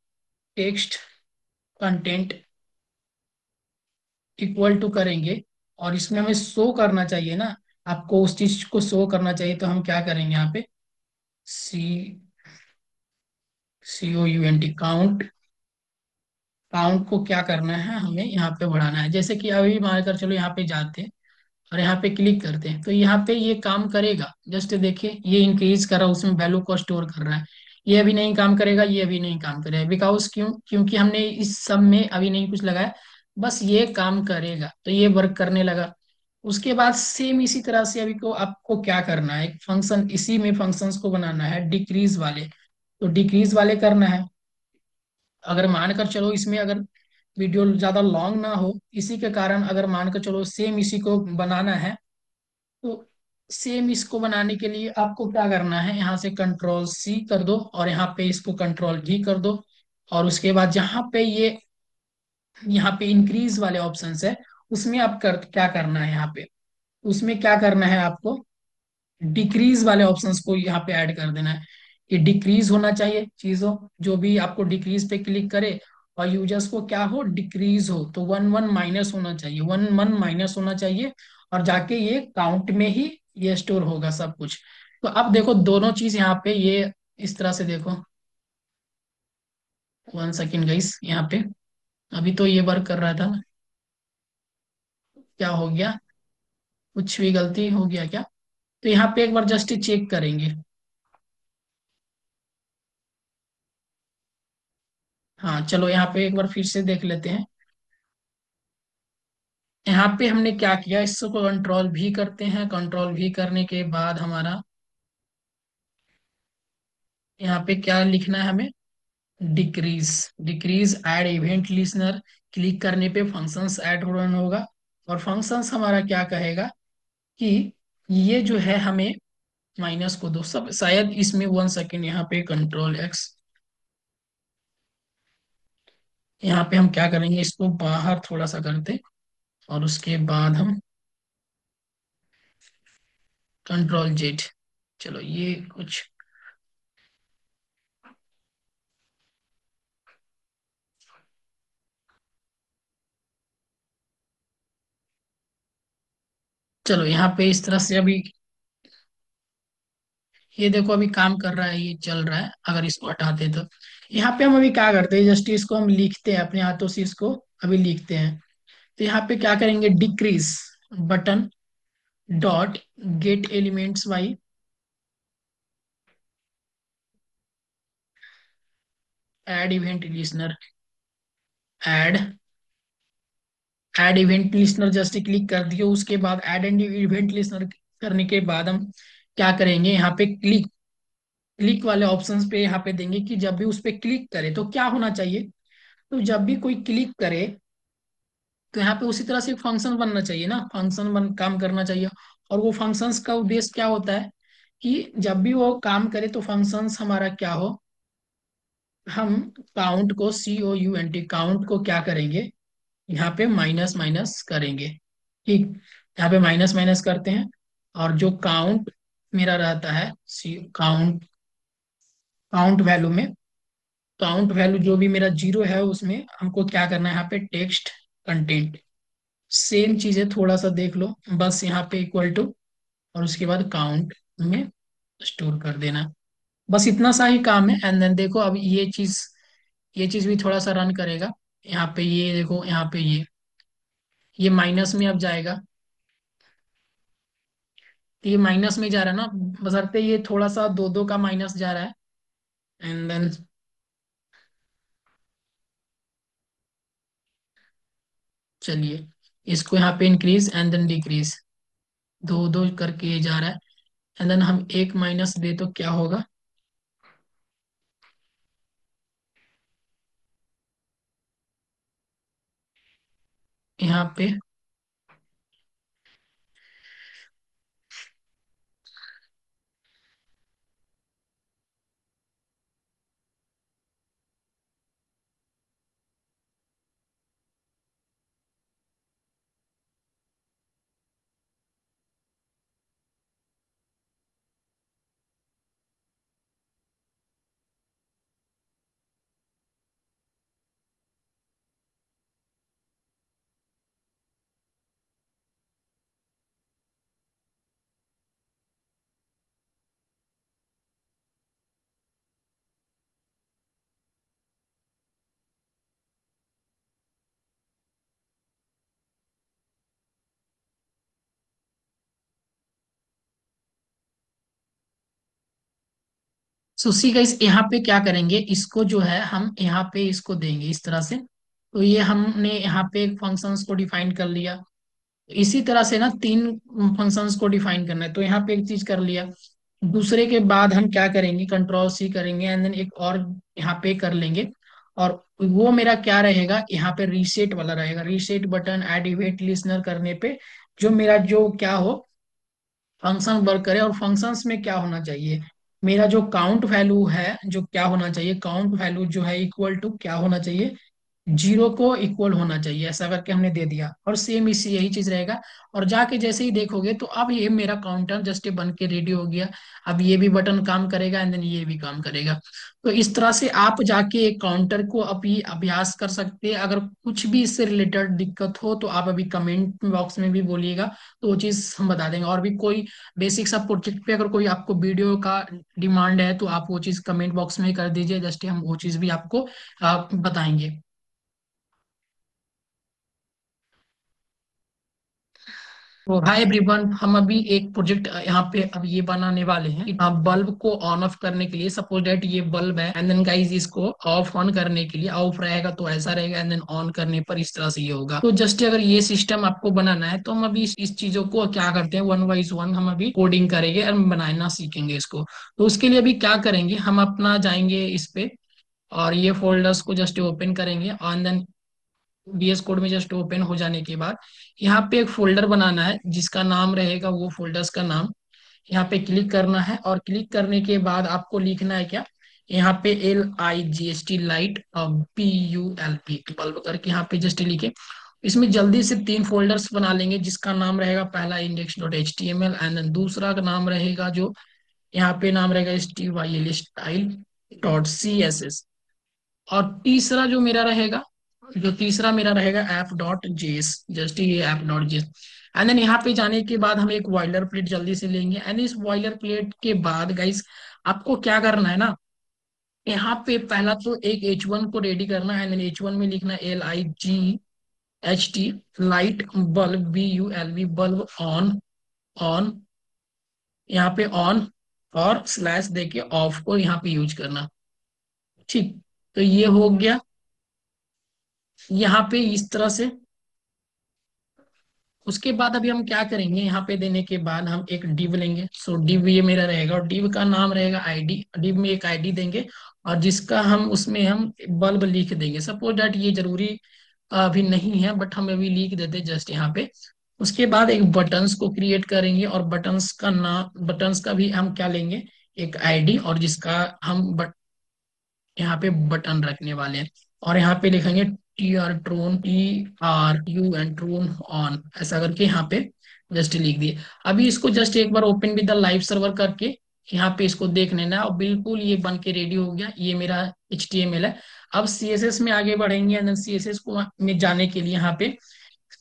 टेक्स्ट कंटेंट इक्वल टू करेंगे, और इसमें हमें शो करना चाहिए ना, आपको उस चीज को शो करना चाहिए, तो हम क्या करेंगे यहाँ पे, सी COUNT, काउंट, काउंट को क्या करना है, हमें यहाँ पे बढ़ाना है। जैसे कि अभी मानकर चलो यहाँ पे जाते हैं और यहाँ पे क्लिक करते हैं, तो यहाँ पे ये काम करेगा, जस्ट देखिए ये इंक्रीज कर रहा है, उसमें वैल्यू को स्टोर कर रहा है। ये अभी नहीं काम करेगा, ये अभी नहीं काम करेगा, बिकॉज क्यों, क्योंकि हमने इस सब में अभी नहीं कुछ लगाया, बस ये काम करेगा, तो ये वर्क करने लगा। उसके बाद सेम इसी तरह से अभी को आपको क्या करना है, एक फंक्शन, इसी में फंक्शंस को बनाना है डिक्रीज वाले। तो डिक्रीज वाले करना है, अगर मानकर चलो इसमें अगर वीडियो ज्यादा लॉन्ग ना हो, इसी के कारण अगर मानकर चलो सेम इसी को बनाना है, तो सेम इसको बनाने के लिए आपको क्या करना है, यहाँ से Ctrl+C कर दो, और यहाँ पे इसको Ctrl+V कर दो। और उसके बाद जहाँ पे ये, यहाँ पे इंक्रीज वाले ऑप्शंस है, उसमें आप क्या करना है, यहाँ पे उसमें क्या करना है आपको, डिक्रीज वाले ऑप्शंस को यहाँ पे ऐड कर देना है। कि डिक्रीज होना चाहिए चीजों, जो भी आपको डिक्रीज पे क्लिक करे और यूजर्स को क्या हो, डिक्रीज हो, तो वन वन माइनस होना चाहिए, वन वन माइनस होना चाहिए, और जाके ये काउंट में ही ये स्टोर होगा सब कुछ। तो अब देखो दोनों चीज यहाँ पे ये इस तरह से देखो, 1 सेकेंड गाइस, यहाँ पे अभी तो ये वर्क कर रहा था ना, क्या हो गया, कुछ भी गलती हो गया क्या। तो यहाँ पे एक बार जस्ट चेक करेंगे। हाँ चलो यहाँ पे एक बार फिर से देख लेते हैं। यहाँ पे हमने क्या किया, इसको कंट्रोल भी करते हैं, कंट्रोल भी करने के बाद हमारा यहाँ पे क्या लिखना है हमें, decrease, decrease add event listener, click करने पे फंक्शंस ऐड रन होगा, और फंक्शंस हमारा क्या कहेगा कि ये जो है हमें माइनस को दो, सब शायद इसमें 1 सेकेंड, यहाँ पे Ctrl+X, यहाँ पे हम क्या करेंगे, इसको बाहर थोड़ा सा करते, और उसके बाद हम Ctrl+Z। चलो ये कुछ, चलो यहाँ पे इस तरह से अभी ये देखो अभी काम कर रहा है, ये चल रहा है, अगर इसको हटाते तो। यहाँ पे हम अभी क्या करते हैं, जस्ट इसको हम लिखते हैं अपने हाथों से, इसको अभी लिखते हैं। तो यहाँ पे क्या करेंगे, decrease button dot gate elements by add event listener, add add event listener just click कर दियो, उसके बाद ऐड एंड इवेंट लिसनर करने के बाद हम क्या करेंगे, यहाँ पे क्लिक, क्लिक वाले ऑप्शंस पे यहाँ पे देंगे कि जब भी उस पे क्लिक करे तो क्या होना चाहिए। तो जब भी कोई क्लिक करे, तो यहाँ पे उसी तरह से एक फंक्शन बनना चाहिए ना, फंक्शन बन काम करना चाहिए। और वो फंक्शंस का उद्देश्य क्या होता है, कि जब भी वो काम करे तो फंक्शंस हमारा क्या हो, हम काउंट को, COUNT, काउंट को क्या करेंगे, यहाँ पे माइनस माइनस करेंगे। ठीक, यहाँ पे माइनस माइनस करते हैं, और जो काउंट मेरा रहता है, सी काउंट, काउंट वैल्यू में काउंट वैल्यू जो भी मेरा जीरो है उसमें हमको क्या करना है, यहाँ पे टेक्स्ट कंटेंट सेम चीज है, थोड़ा सा देख लो, बस यहाँ पे इक्वल टू और उसके बाद काउंट में स्टोर कर देना। बस इतना सा ही काम है। एंड देन देखो अब ये चीज भी थोड़ा सा रन करेगा। यहाँ पे ये देखो, यहाँ पे ये माइनस में अब जाएगा। तो ये माइनस में जा रहा है ना, बशर्ते ये थोड़ा सा दो दो का माइनस जा रहा है। एंड देन चलिए इसको यहाँ पे इंक्रीज एंड देन डिक्रीज, दो दो करके ये जा रहा है। एंड देन हम एक माइनस दे तो क्या होगा, यहाँ पे सुसी का इस यहाँ पे क्या करेंगे, इसको जो है हम यहाँ पे इसको देंगे इस तरह से। तो ये हमने यहाँ पे एक फंक्शंस को डिफाइन कर लिया। इसी तरह से ना तीन फंक्शंस को डिफाइन करना है, तो यहाँ पे एक चीज कर लिया। दूसरे के बाद हम क्या करेंगे, कंट्रोल सी करेंगे एंड देन एक और यहाँ पे कर लेंगे। और वो मेरा क्या रहेगा, यहाँ पे रीसेट वाला रहेगा, reset button add event listener करने पे जो मेरा जो क्या हो, फंक्शन वर्क करे। और फंक्शंस में क्या होना चाहिए, मेरा जो काउंट वैल्यू है जो क्या होना चाहिए, काउंट वैल्यू जो है इक्वल टू क्या होना चाहिए, जीरो को इक्वल होना चाहिए। ऐसा करके हमने दे दिया और सेम इसी यही चीज रहेगा। और जाके जैसे ही देखोगे तो अब ये मेरा काउंटर जस्ट बन के रेडी हो गया। अब ये भी बटन काम करेगा एंड देन ये भी काम करेगा। तो इस तरह से आप जाके एक काउंटर को अभी अभ्यास कर सकते हैं। अगर कुछ भी इससे रिलेटेड दिक्कत हो तो आप अभी कमेंट बॉक्स में भी बोलिएगा, तो वो चीज हम बता देंगे। और भी कोई बेसिक सा प्रोजेक्ट पे अगर कोई आपको वीडियो का डिमांड है तो आप वो चीज कमेंट बॉक्स में कर दीजिए, जस्ट हम वो चीज भी आपको बताएंगे। तो हाय एवरीवन, हम अभी एक प्रोजेक्ट यहाँ पे अब ये बनाने वाले हैं। बल्ब को ऑन ऑफ करने के लिए, सपोज दैट ये बल्ब है एंड देन गाइस इसको ऑफ ऑन करने के लिए, ऑफ रहेगा तो ऐसा रहेगा एंड देन ऑन करने पर इस तरह से ये होगा। तो जस्ट अगर ये सिस्टम आपको बनाना है तो हम अभी इस चीजों को क्या करते हैं, वन वाइज वन हम अभी कोडिंग करेंगे और बनाना सीखेंगे इसको। तो उसके लिए अभी क्या करेंगे, हम अपना जाएंगे इस पे और ये फोल्डर्स को जस्ट ओपन करेंगे। और देन VS कोड में जस्ट ओपन हो जाने के बाद यहाँ पे एक फोल्डर बनाना है जिसका नाम रहेगा, वो फोल्डर्स का नाम यहाँ पे क्लिक करना है। और क्लिक करने के बाद आपको लिखना है क्या, यहाँ पे LIGHT लाइट PULP बल्ब करके यहाँ पे जस्ट लिखे। इसमें जल्दी से तीन फोल्डर्स बना लेंगे जिसका नाम रहेगा, पहला index.html एंड देन दूसरा का नाम रहेगा जो यहाँ पे नाम रहेगा STYL style.css। और तीसरा जो मेरा रहेगा, जो तीसरा मेरा रहेगा app.js, जस्ट ये app.js। एंड देन यहाँ पे जाने के बाद हम एक बॉयलर प्लेट जल्दी से लेंगे। एंड इस बॉयलर प्लेट के बाद गाइस आपको क्या करना है ना, यहाँ पे पहला तो एक H1 को रेडी करना है। एंड देन H1 में लिखना LIGHT light bulb BULB bulb on, on यहाँ पे ऑन और स्लैश देके ऑफ को यहाँ पे यूज करना। ठीक, तो ये हो गया। यहाँ पे इस तरह से उसके बाद अभी हम क्या करेंगे, यहाँ पे देने के बाद हम एक डिव लेंगे। सो डिव ये मेरा रहेगा और डिव का नाम रहेगा आईडी। डिव में एक आईडी देंगे और जिसका हम उसमें हम बल्ब लिख देंगे। सपोज दैट ये जरूरी अभी नहीं है बट हम अभी लिख देते जस्ट यहाँ पे। उसके बाद एक बटन्स को क्रिएट करेंगे और बटन्स का नाम, बटन्स का भी हम क्या लेंगे, एक आईडी और जिसका हम यहाँ पे बटन रखने वाले हैं। और यहाँ पे लिखेंगे TRUN ट्रून ऑन, ऐसा करके यहाँ पे जस्ट लिख दिए। अभी इसको जस्ट एक बार open with the live server करके यहाँ पे इसको देख लेना, और बिल्कुल ये बन के रेडी हो गया, ये मेरा HTML है। अब CSS में आगे बढ़ेंगे, एंड देन CSS को में जाने के लिए यहाँ पे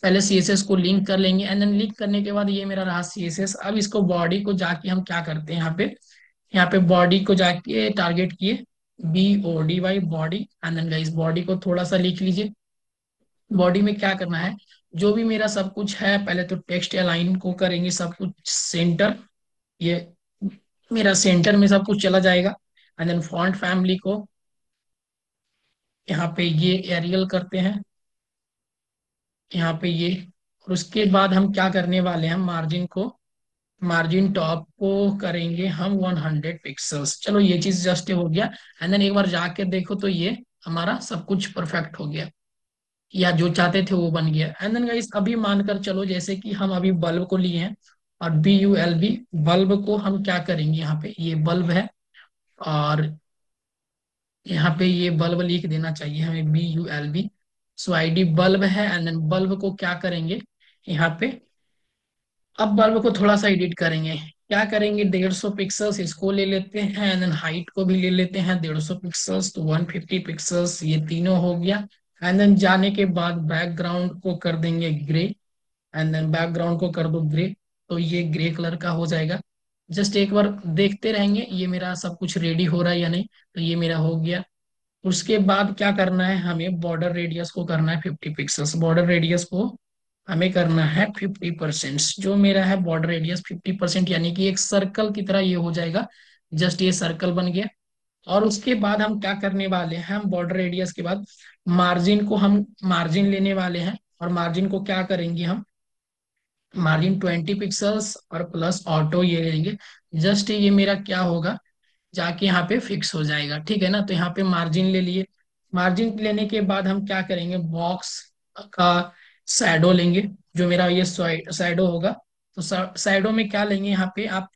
पहले CSS को लिंक कर लेंगे, एंड देन लिंक करने के बाद ये मेरा रहा CSS। अब इसको बॉडी को जाके हम क्या करते हैं, यहाँ पे बॉडी को जाके टारगेट किए, BODY body, and then guys body को थोड़ा सा लिख लीजिए। बॉडी में क्या करना है, जो भी मेरा सब कुछ है, पहले तो टेक्स्ट अलाइन को करेंगे सब कुछ सेंटर, ये मेरा सेंटर में सब कुछ चला जाएगा। एंड देन फॉन्ट फैमिली को यहाँ पे ये एरियल करते हैं, यहाँ पे ये। और उसके बाद हम क्या करने वाले हैं, मार्जिन टॉप को करेंगे हम 100 पिक्सल्स। चलो ये चीज जस्ट हो गया। एंड देन एक बार जाके देखो तो ये हमारा सब कुछ परफेक्ट हो गया, या जो चाहते थे वो बन गया। एंड देन गाइस अभी मानकर चलो जैसे कि हम अभी बल्ब को लिए हैं, और BULB बल्ब को हम क्या करेंगे, यहाँ पे ये बल्ब है, और यहाँ पे ये बल्ब लिख देना चाहिए हमें, BULB। सो ID बल्ब है, एंड देन बल्ब को क्या करेंगे यहाँ पे, अब बल्ब को थोड़ा सा एडिट करेंगे। क्या करेंगे, 150 पिक्सल्स इसको ले लेते हैं, एंड देन हाइट को भी ले लेते हैं 150 पिक्सल्स, तो 150 पिक्सल्स, ये तीनों हो गया। एंड देन जाने के बाद बैकग्राउंड को कर देंगे ग्रे, एंड देन बैकग्राउंड को कर दो ग्रे, तो ये ग्रे कलर का हो जाएगा। जस्ट एक बार देखते रहेंगे ये मेरा सब कुछ रेडी हो रहा है या नहीं। तो ये मेरा हो गया। उसके बाद क्या करना है, हमें बॉर्डर रेडियस को करना है 50 पिक्सल्स। बॉर्डर रेडियस को हमें करना है 50%। जो मेरा है बॉर्डर रेडियस 50%, यानी कि एक सर्कल की तरह ये हो जाएगा। जस्ट ये सर्कल बन गया। और उसके बाद हम क्या करने वाले हैं, हम बॉर्डर रेडियस के बाद हम मार्जिन लेने वाले हैं, और मार्जिन को क्या करेंगे हम, मार्जिन 20 पिक्सल्स और प्लस ऑटो ये लेंगे। जस्ट ये मेरा क्या होगा, जाके यहाँ पे फिक्स हो जाएगा, ठीक है ना। तो यहाँ पे मार्जिन ले लिए। मार्जिन लेने के बाद हम क्या करेंगे, बॉक्स का शैडो लेंगे, जो मेरा ये शैडो होगा। तो शैडो में क्या लेंगे, यहाँ पे आप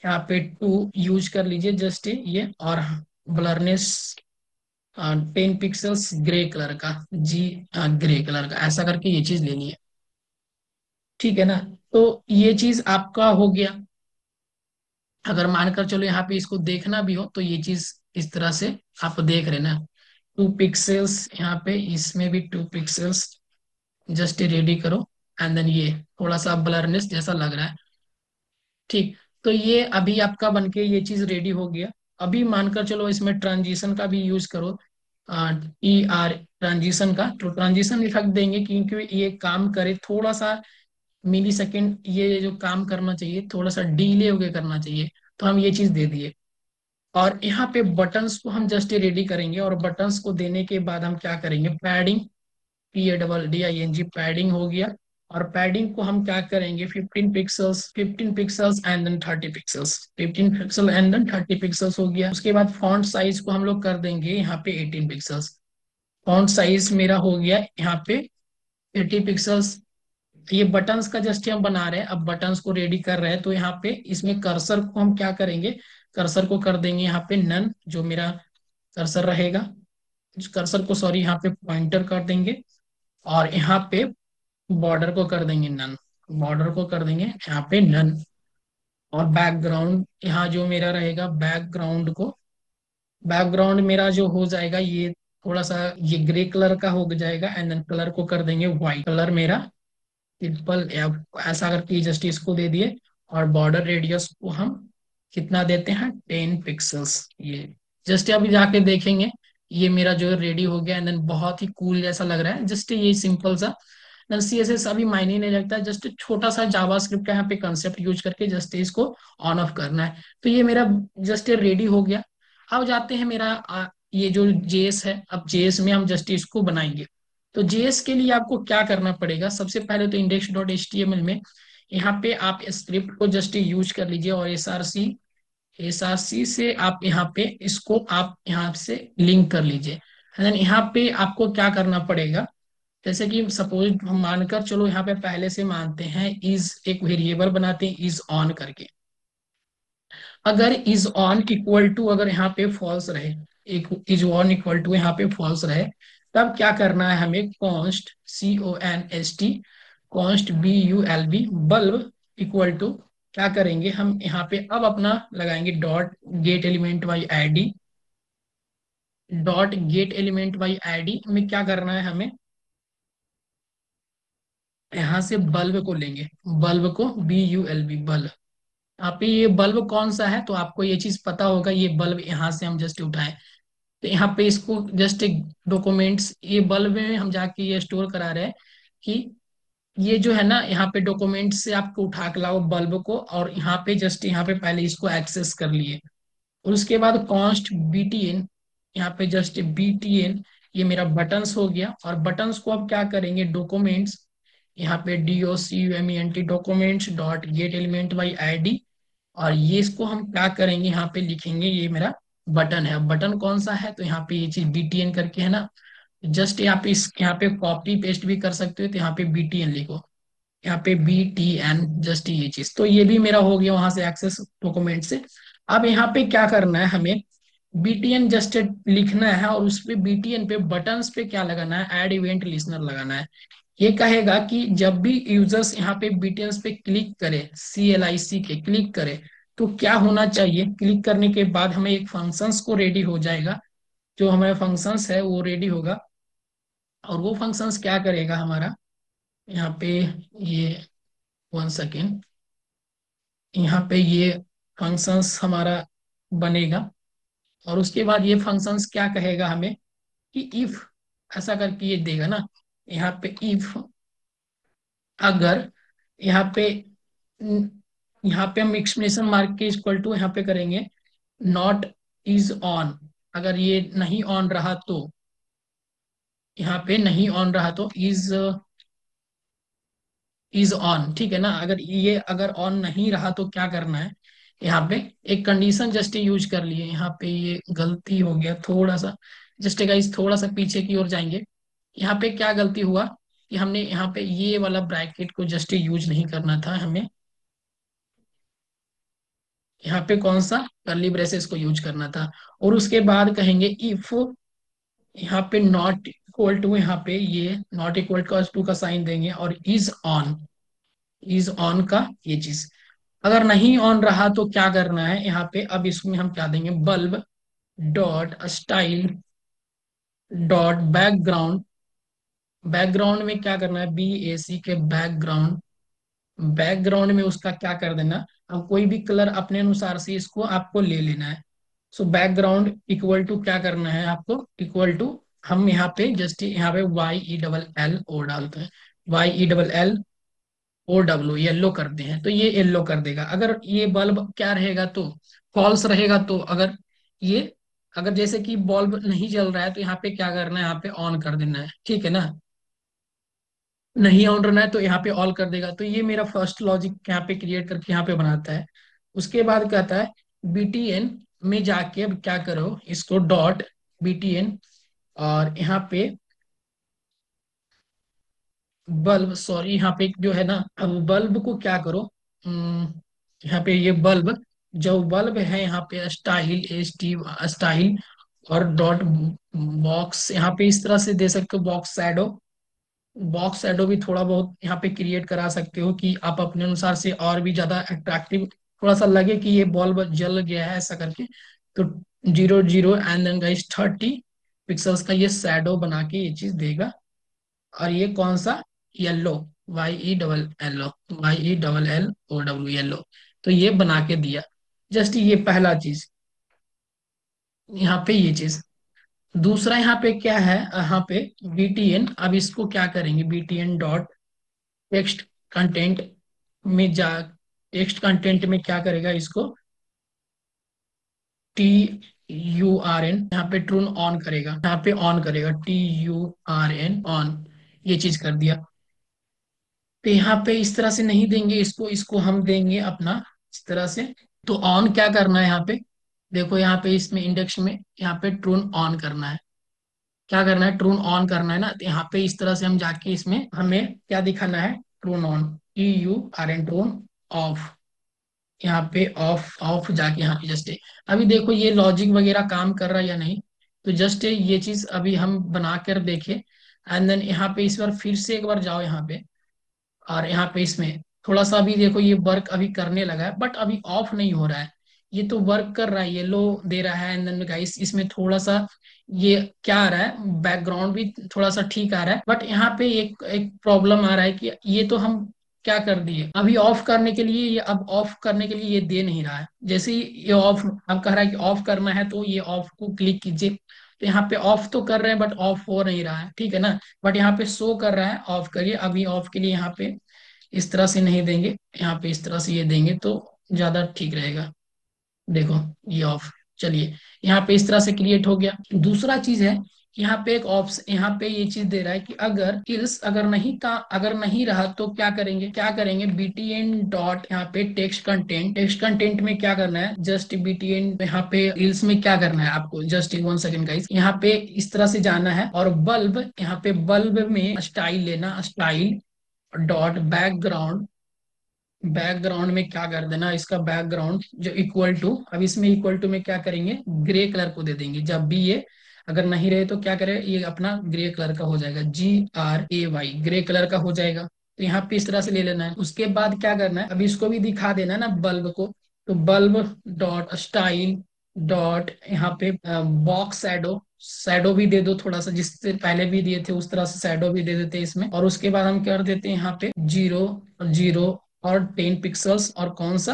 यहाँ पे 2 यूज कर लीजिए जस्ट ये, और ब्लरनेस 10 पिक्सल्स ग्रे कलर का, जी ग्रे कलर का, ऐसा करके ये चीज ले लिए, ठीक है ना। तो ये चीज आपका हो गया। अगर मानकर चलो यहाँ पे इसको देखना भी हो तो ये चीज इस तरह से आप देख रहे ना, 2 पिक्सल्स यहाँ पे, इसमें भी 2 पिक्सल्स, जस्ट रेडी करो। एंड देन ये थोड़ा सा ब्लरनेस जैसा लग रहा है, ठीक। तो ये अभी आपका बनके ये चीज रेडी हो गया। अभी मानकर चलो इसमें ट्रांजिशन का भी यूज करो, ट्रांजिशन का, तो ट्रांजिशन इफेक्ट देंगे क्योंकि ये काम करे थोड़ा सा मिली सेकेंड, ये जो काम करना चाहिए थोड़ा सा डीले होके करना चाहिए, तो हम ये चीज दे दिए। और यहाँ पे बटन्स को हम जस्ट रेडी करेंगे, और बटन्स को देने के बाद हम क्या करेंगे, पैडिंग, PADDING पैडिंग हो गया। और पैडिंग को हम क्या करेंगे, 15 pixels and then 30 pixels, 15 pixel and then 30 pixels हो गया। उसके बाद फॉन्ट साइज को हम लोग कर देंगे यहाँ पे 18 पिक्सल्स। फॉन्ट साइज मेरा हो गया यहाँ पे 80 पिक्सल्स। ये बटन्स का जस्ट हम बना रहे हैं, अब बटन्स को रेडी कर रहे हैं, तो यहाँ पे इसमें कर्सर को हम क्या करेंगे, कर्सर को कर देंगे यहाँ पे नन, जो मेरा कर्सर रहेगा, कर्सर को सॉरी यहाँ पे पॉइंटर कर देंगे। और यहाँ पे बॉर्डर को कर देंगे नन, बॉर्डर को कर देंगे यहाँ पे नन। और बैकग्राउंड यहाँ जो मेरा रहेगा, बैकग्राउंड मेरा जो हो जाएगा ये थोड़ा सा ये ग्रे कलर का हो जाएगा, एंड देन कलर को कर देंगे व्हाइट कलर मेरा, सिंपल ऐसा करके जस्ट इसको दे दिए। और बॉर्डर रेडियस को हम कितना देते हैं, 10 पिक्सल्स। ये जस्ट अभी जाके देखेंगे ये मेरा जो रेडी हो गया, एंड देन बहुत ही कूल जैसा लग रहा है। जस्ट ये सिंपल सा CSS अभी मायने नहीं लगता, जस्ट छोटा सा जावास्क्रिप्ट का यहाँ पे कंसेप्ट यूज करके जस्ट इसको ऑन ऑफ करना है। तो ये मेरा जस्ट रेडी हो गया। अब जाते हैं मेरा ये जो JS है, अब JS में हम जस्ट इसको बनाएंगे। तो JS के लिए आपको क्या करना पड़ेगा, सबसे पहले तो index.html में यहाँ पे आप स्क्रिप्ट को जस्ट यूज कर लीजिए, और SRC से आप यहाँ पे इसको आप यहाँ से लिंक कर लीजिए। एंड देन यहाँ पे आपको क्या करना पड़ेगा, जैसे कि सपोज हम मानकर चलो यहाँ पे पहले से मानते हैं इज, एक वेरिएबल बनाते हैं इज ऑन करके। अगर इज ऑन इक्वल टू, अगर यहाँ पे फॉल्स रहे, एक इज ऑन इक्वल टू यहाँ पे फॉल्स रहे, तब क्या करना है हमें, const CONST, const BULB bulb equal to क्या करेंगे हम यहाँ पे अब अपना लगाएंगे dot get element by ID. Dot get element by ID में क्या करना है हमें, यहाँ से बल्ब को लेंगे, बल्ब को BULB बल्ब। आप ये बल्ब कौन सा है तो आपको ये चीज पता होगा, ये बल्ब यहाँ से हम जस्ट उठाए। तो यहाँ पे इसको जस्ट एक डॉक्यूमेंट्स, ये बल्ब में हम जाके ये स्टोर करा रहे हैं कि ये जो है ना, यहाँ पे डॉक्यूमेंट्स से आपको उठा के लाओ बल्ब को, और यहाँ पे जस्ट यहाँ पे पहले इसको एक्सेस कर लिए। और उसके बाद कॉन्स्ट BTN, यहाँ पे जस्ट BTN, ये मेरा बटन्स हो गया। और बटन्स को अब क्या करेंगे, डॉक्यूमेंट्स, यहाँ पे DOCUMENT documents dot get element by ID. और ये इसको हम क्या करेंगे, यहाँ पे लिखेंगे ये मेरा बटन है। बटन कौन सा है तो यहाँ पे ये चीज BTN करके है ना, जस्ट यहाँ पे इस यहाँ पे कॉपी पेस्ट भी कर सकते हो, तो यहाँ पे BTN लिखो, यहाँ पे BTN, जस्ट ये चीज। तो ये भी मेरा हो गया वहां से एक्सेस डॉक्यूमेंट से। अब यहाँ पे क्या करना है हमें, BTN जस्ट लिखना है, और उस पे BTN पे बटन्स पे क्या लगाना है, ऐड इवेंट लिसनर लगाना है। ये कहेगा कि जब भी यूजर्स यहाँ पे BTN पे क्लिक करे, CLIC के क्लिक करे, तो क्या होना चाहिए, क्लिक करने के बाद हमें एक फंक्शंस को रेडी हो जाएगा, जो हमारा फंक्शंस है वो रेडी होगा। और वो फंक्शंस क्या करेगा हमारा, यहाँ पे ये 1 सेकेंड, यहाँ पे ये फंक्शंस हमारा बनेगा। और उसके बाद ये फंक्शंस क्या कहेगा हमें कि इफ, ऐसा करके ये देगा ना, यहाँ पे इफ, अगर, यहाँ पे यहाँ पे हम एक्सक्लेमेशन मार्क के इक्वल टू यहाँ पे करेंगे नॉट इज ऑन, अगर ये नहीं ऑन रहा तो, यहाँ पे नहीं ऑन रहा तो इज ऑन, ठीक है ना। अगर ये अगर ऑन नहीं रहा तो क्या करना है, यहाँ पे एक कंडीशन जस्ट यूज कर लिए, यहाँ पे ये गलती हो गया थोड़ा सा, जस्ट गाइस थोड़ा सा पीछे की ओर जाएंगे। यहाँ पे क्या गलती हुआ कि हमने यहाँ पे ये वाला ब्रैकेट को जस्ट यूज नहीं करना था हमें, यहाँ पे कौन सा कर्ली ब्रेसेस को यूज करना था। और उसके बाद कहेंगे इफ, यहाँ पे नॉट इक्वल टू, यहाँ पे ये नॉट इक्वल टू का साइन देंगे, और इज ऑन का ये चीज, अगर नहीं ऑन रहा तो क्या करना है यहाँ पे, अब इसमें हम क्या देंगे, bulb dot style dot background. Background में क्या करना है, BAC के बैकग्राउंड, बैकग्राउंड में उसका क्या कर देना, हम कोई भी कलर अपने अनुसार से इसको आपको ले लेना है। सो बैकग्राउंड इक्वल टू क्या करना है आपको, इक्वल टू, हम यहाँ पे जस्ट यहाँ पे YELLO डालते हैं, YELLO येलो करते हैं, तो ये येलो कर देगा। अगर ये बल्ब क्या रहेगा तो फॉल्स रहेगा, तो अगर ये, अगर जैसे कि बल्ब नहीं जल रहा है तो यहाँ पे क्या करना है, यहाँ पे ऑन कर देना है, ठीक है ना। नहीं ऑन रहना है तो यहाँ पे ऑल कर देगा। तो ये मेरा फर्स्ट लॉजिक यहाँ पे क्रिएट करके यहाँ पे बनाता है। उसके बाद कहता है BTN में जाके अब क्या करो, इसको डॉट BTN, और यहाँ पे बल्ब, सॉरी यहाँ पे जो है ना, अब बल्ब को क्या करो, यहाँ पे ये बल्ब, जो बल्ब है यहाँ पे स्टाइल स्टाइल, और डॉट बॉक्स, यहाँ पे इस तरह से दे सकते हो, बॉक्स शैडो भी थोड़ा बहुत यहाँ पे क्रिएट करा सकते हो कि आप अपने अनुसार से और भी ज्यादा अट्रैक्टिव थोड़ा सा लगे कि ये बल्ब जल गया है ऐसा करके। तो 00 एंड देन गाइस 30 पिक्सल्स का ये शैडो बना के ये चीज देगा। और ये कौन सा, येलो, YELLO येलो, तो ये बना के दिया। जस्ट ये पहला चीज, यहाँ पे ये चीज। दूसरा यहाँ पे क्या है, यहाँ पे BTN, अब इसको क्या करेंगे, BTN डॉट टेक्स्ट कंटेंट में जा, टेक्स्ट कंटेंट में क्या करेगा इसको, TURN, यहाँ पे ट्रून ऑन करेगा, यहाँ पे ऑन करेगा, TURN ऑन, ये चीज कर दिया। तो यहाँ पे इस तरह से नहीं देंगे इसको, इसको हम देंगे अपना इस तरह से। तो ऑन क्या करना है यहाँ पे, देखो यहाँ पे इसमें इंडेक्स में यहाँ पे ट्रून ऑन करना है, क्या करना है, ट्रून ऑन करना है ना। तो यहाँ पे इस तरह से हम जाके इसमें हमें क्या दिखाना है, ट्रून ऑन, TURN ट्रून ऑफ, यहाँ पे ऑफ ऑफ जाके यहाँ पे जस्ट, अभी देखो ये लॉजिक वगैरह काम कर रहा है या नहीं। तो जस्ट ये चीज अभी हम बना कर देखे। एंड देन यहाँ पे इस बार फिर से एक बार जाओ यहाँ पे, और यहाँ पे इसमें थोड़ा सा अभी देखो ये वर्क अभी करने लगा है, बट अभी ऑफ नहीं हो रहा है। ये तो वर्क कर रहा है, येलो दे रहा है। एंड देन गाइस इसमें थोड़ा सा ये क्या आ रहा है, बैकग्राउंड भी थोड़ा सा ठीक आ रहा है, बट यहाँ पे एक एक प्रॉब्लम आ रहा है कि ये तो हम क्या कर दिए अभी ऑफ करने के लिए, ये अब ऑफ करने के लिए ये दे नहीं रहा है। जैसे ही ये ऑफ अब कह रहा है कि ऑफ करना है, तो ये ऑफ को क्लिक कीजिए, तो यहाँ पे ऑफ तो कर रहे हैं बट ऑफ हो नहीं रहा है, ठीक है ना। बट यहाँ पे शो कर रहा है ऑफ करिए। अभी ऑफ के लिए यहाँ पे इस तरह से नहीं देंगे, यहाँ पे इस तरह से ये देंगे तो ज्यादा ठीक रहेगा। देखो ये ऑफ, चलिए यहाँ पे इस तरह से क्रिएट हो गया। दूसरा चीज है, यहाँ पे एक ऑप्शन, यहाँ पे ये चीज दे रहा है कि अगर इल्स अगर नहीं रहा तो क्या करेंगे, btn डॉट यहाँ पे टेक्स्ट कंटेंट में क्या करना है, जस्ट btn यहाँ पे इल्स में क्या करना है आपको, जस्ट 1 सेकेंड गाइस। यहाँ पे इस तरह से जाना है और बल्ब, यहाँ पे बल्ब में स्टाइल लेना, स्टाइल डॉट बैकग्राउंड में क्या कर देना, इसका बैकग्राउंड जो इक्वल टू, अब इसमें इक्वल टू में क्या करेंगे, ग्रे कलर को दे देंगे। जब भी ये अगर नहीं रहे तो क्या करे, ये अपना ग्रे कलर का हो जाएगा, GRAY, ग्रे कलर का हो जाएगा। तो यहाँ पे इस तरह से ले लेना है। उसके बाद क्या करना है, अब इसको भी दिखा देना है ना बल्ब को, तो बल्ब डॉट स्टाइल डॉट यहाँ पे बॉक्स शैडो भी दे दो थोड़ा सा, जिससे पहले भी दिए थे उस तरह से शैडो भी दे देते हैं इसमें। और उसके बाद हम कर देते हैं यहाँ पे 0 और 10 पिक्सल्स, और कौन सा,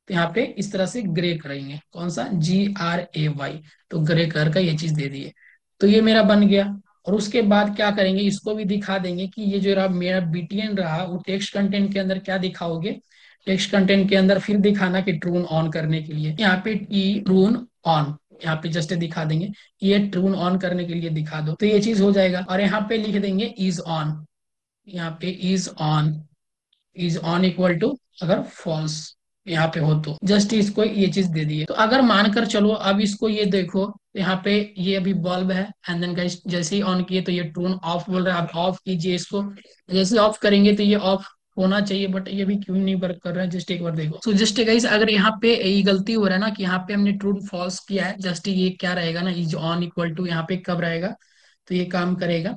तो यहाँ पे इस तरह से ग्रे करेंगे, कौन सा, GRAY। तो ग्रे कलर का ये चीज दे दिए, तो ये मेरा बन गया। और उसके बाद क्या करेंगे, इसको भी दिखा देंगे कि ये जो रहा मेरा BTN रहा, वो टेक्स्ट कंटेंट के अंदर क्या दिखाओगे, टेक्स्ट कंटेंट के अंदर फिर दिखाना कि ट्रून ऑन करने के लिए यहाँ पे ट्रून ऑन, यहाँ पे जस्ट दिखा देंगे कि ये ट्रून ऑन करने के लिए दिखा दो, तो ये चीज हो जाएगा। और यहाँ पे लिख देंगे इज ऑन, यहाँ पे इज ऑन इक्वल टू अगर फॉल्स यहाँ पे हो तो जस्ट इसको ये चीज दे दिए। तो अगर मानकर चलो अब इसको ये देखो, तो यहाँ पे ये अभी बल्ब है, एंड देन गाइस जैसे ही ऑन किए तो ये टून ऑफ बोल रहा है। अब ऑफ कीजिए इसको, जैसे ऑफ करेंगे तो ये ऑफ होना चाहिए, बट ये भी क्यों नहीं वर्क कर रहा है, जस्ट एक बार देखो। सो जस्ट गाइस अगर यहाँ पे ये गलती हो रहा है ना कि यहाँ पे हमने ट्रू फॉल्स किया है, जस्ट ये क्या रहेगा ना, इज ऑन इक्वल टू यहाँ पे कब रहेगा, तो ये काम करेगा।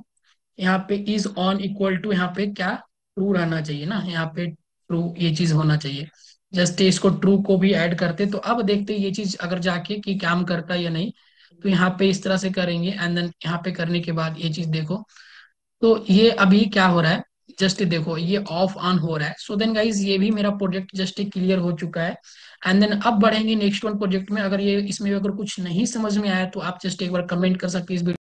यहाँ पे इज ऑन इक्वल टू यहाँ पे क्या, ट्रू रहना चाहिए ना, यहाँ पे ट्रू ये चीज होना चाहिए। जस्ट इसको ट्रू को भी ऐड करते, तो अब देखते ये चीज अगर जाके कि काम करता है या नहीं। तो यहाँ पे इस तरह से करेंगे, एंड देन यहाँ पे करने के बाद ये चीज देखो, तो ये अभी क्या हो रहा है, जस्ट देखो ये ऑफ ऑन हो रहा है। सो देन गाइज ये भी मेरा प्रोजेक्ट जस्ट क्लियर हो चुका है। एंड देन अब बढ़ेंगे नेक्स्ट वन प्रोजेक्ट में। अगर ये इसमें अगर कुछ नहीं समझ में आया तो आप जस्ट एक बार कमेंट कर सकते हैं इस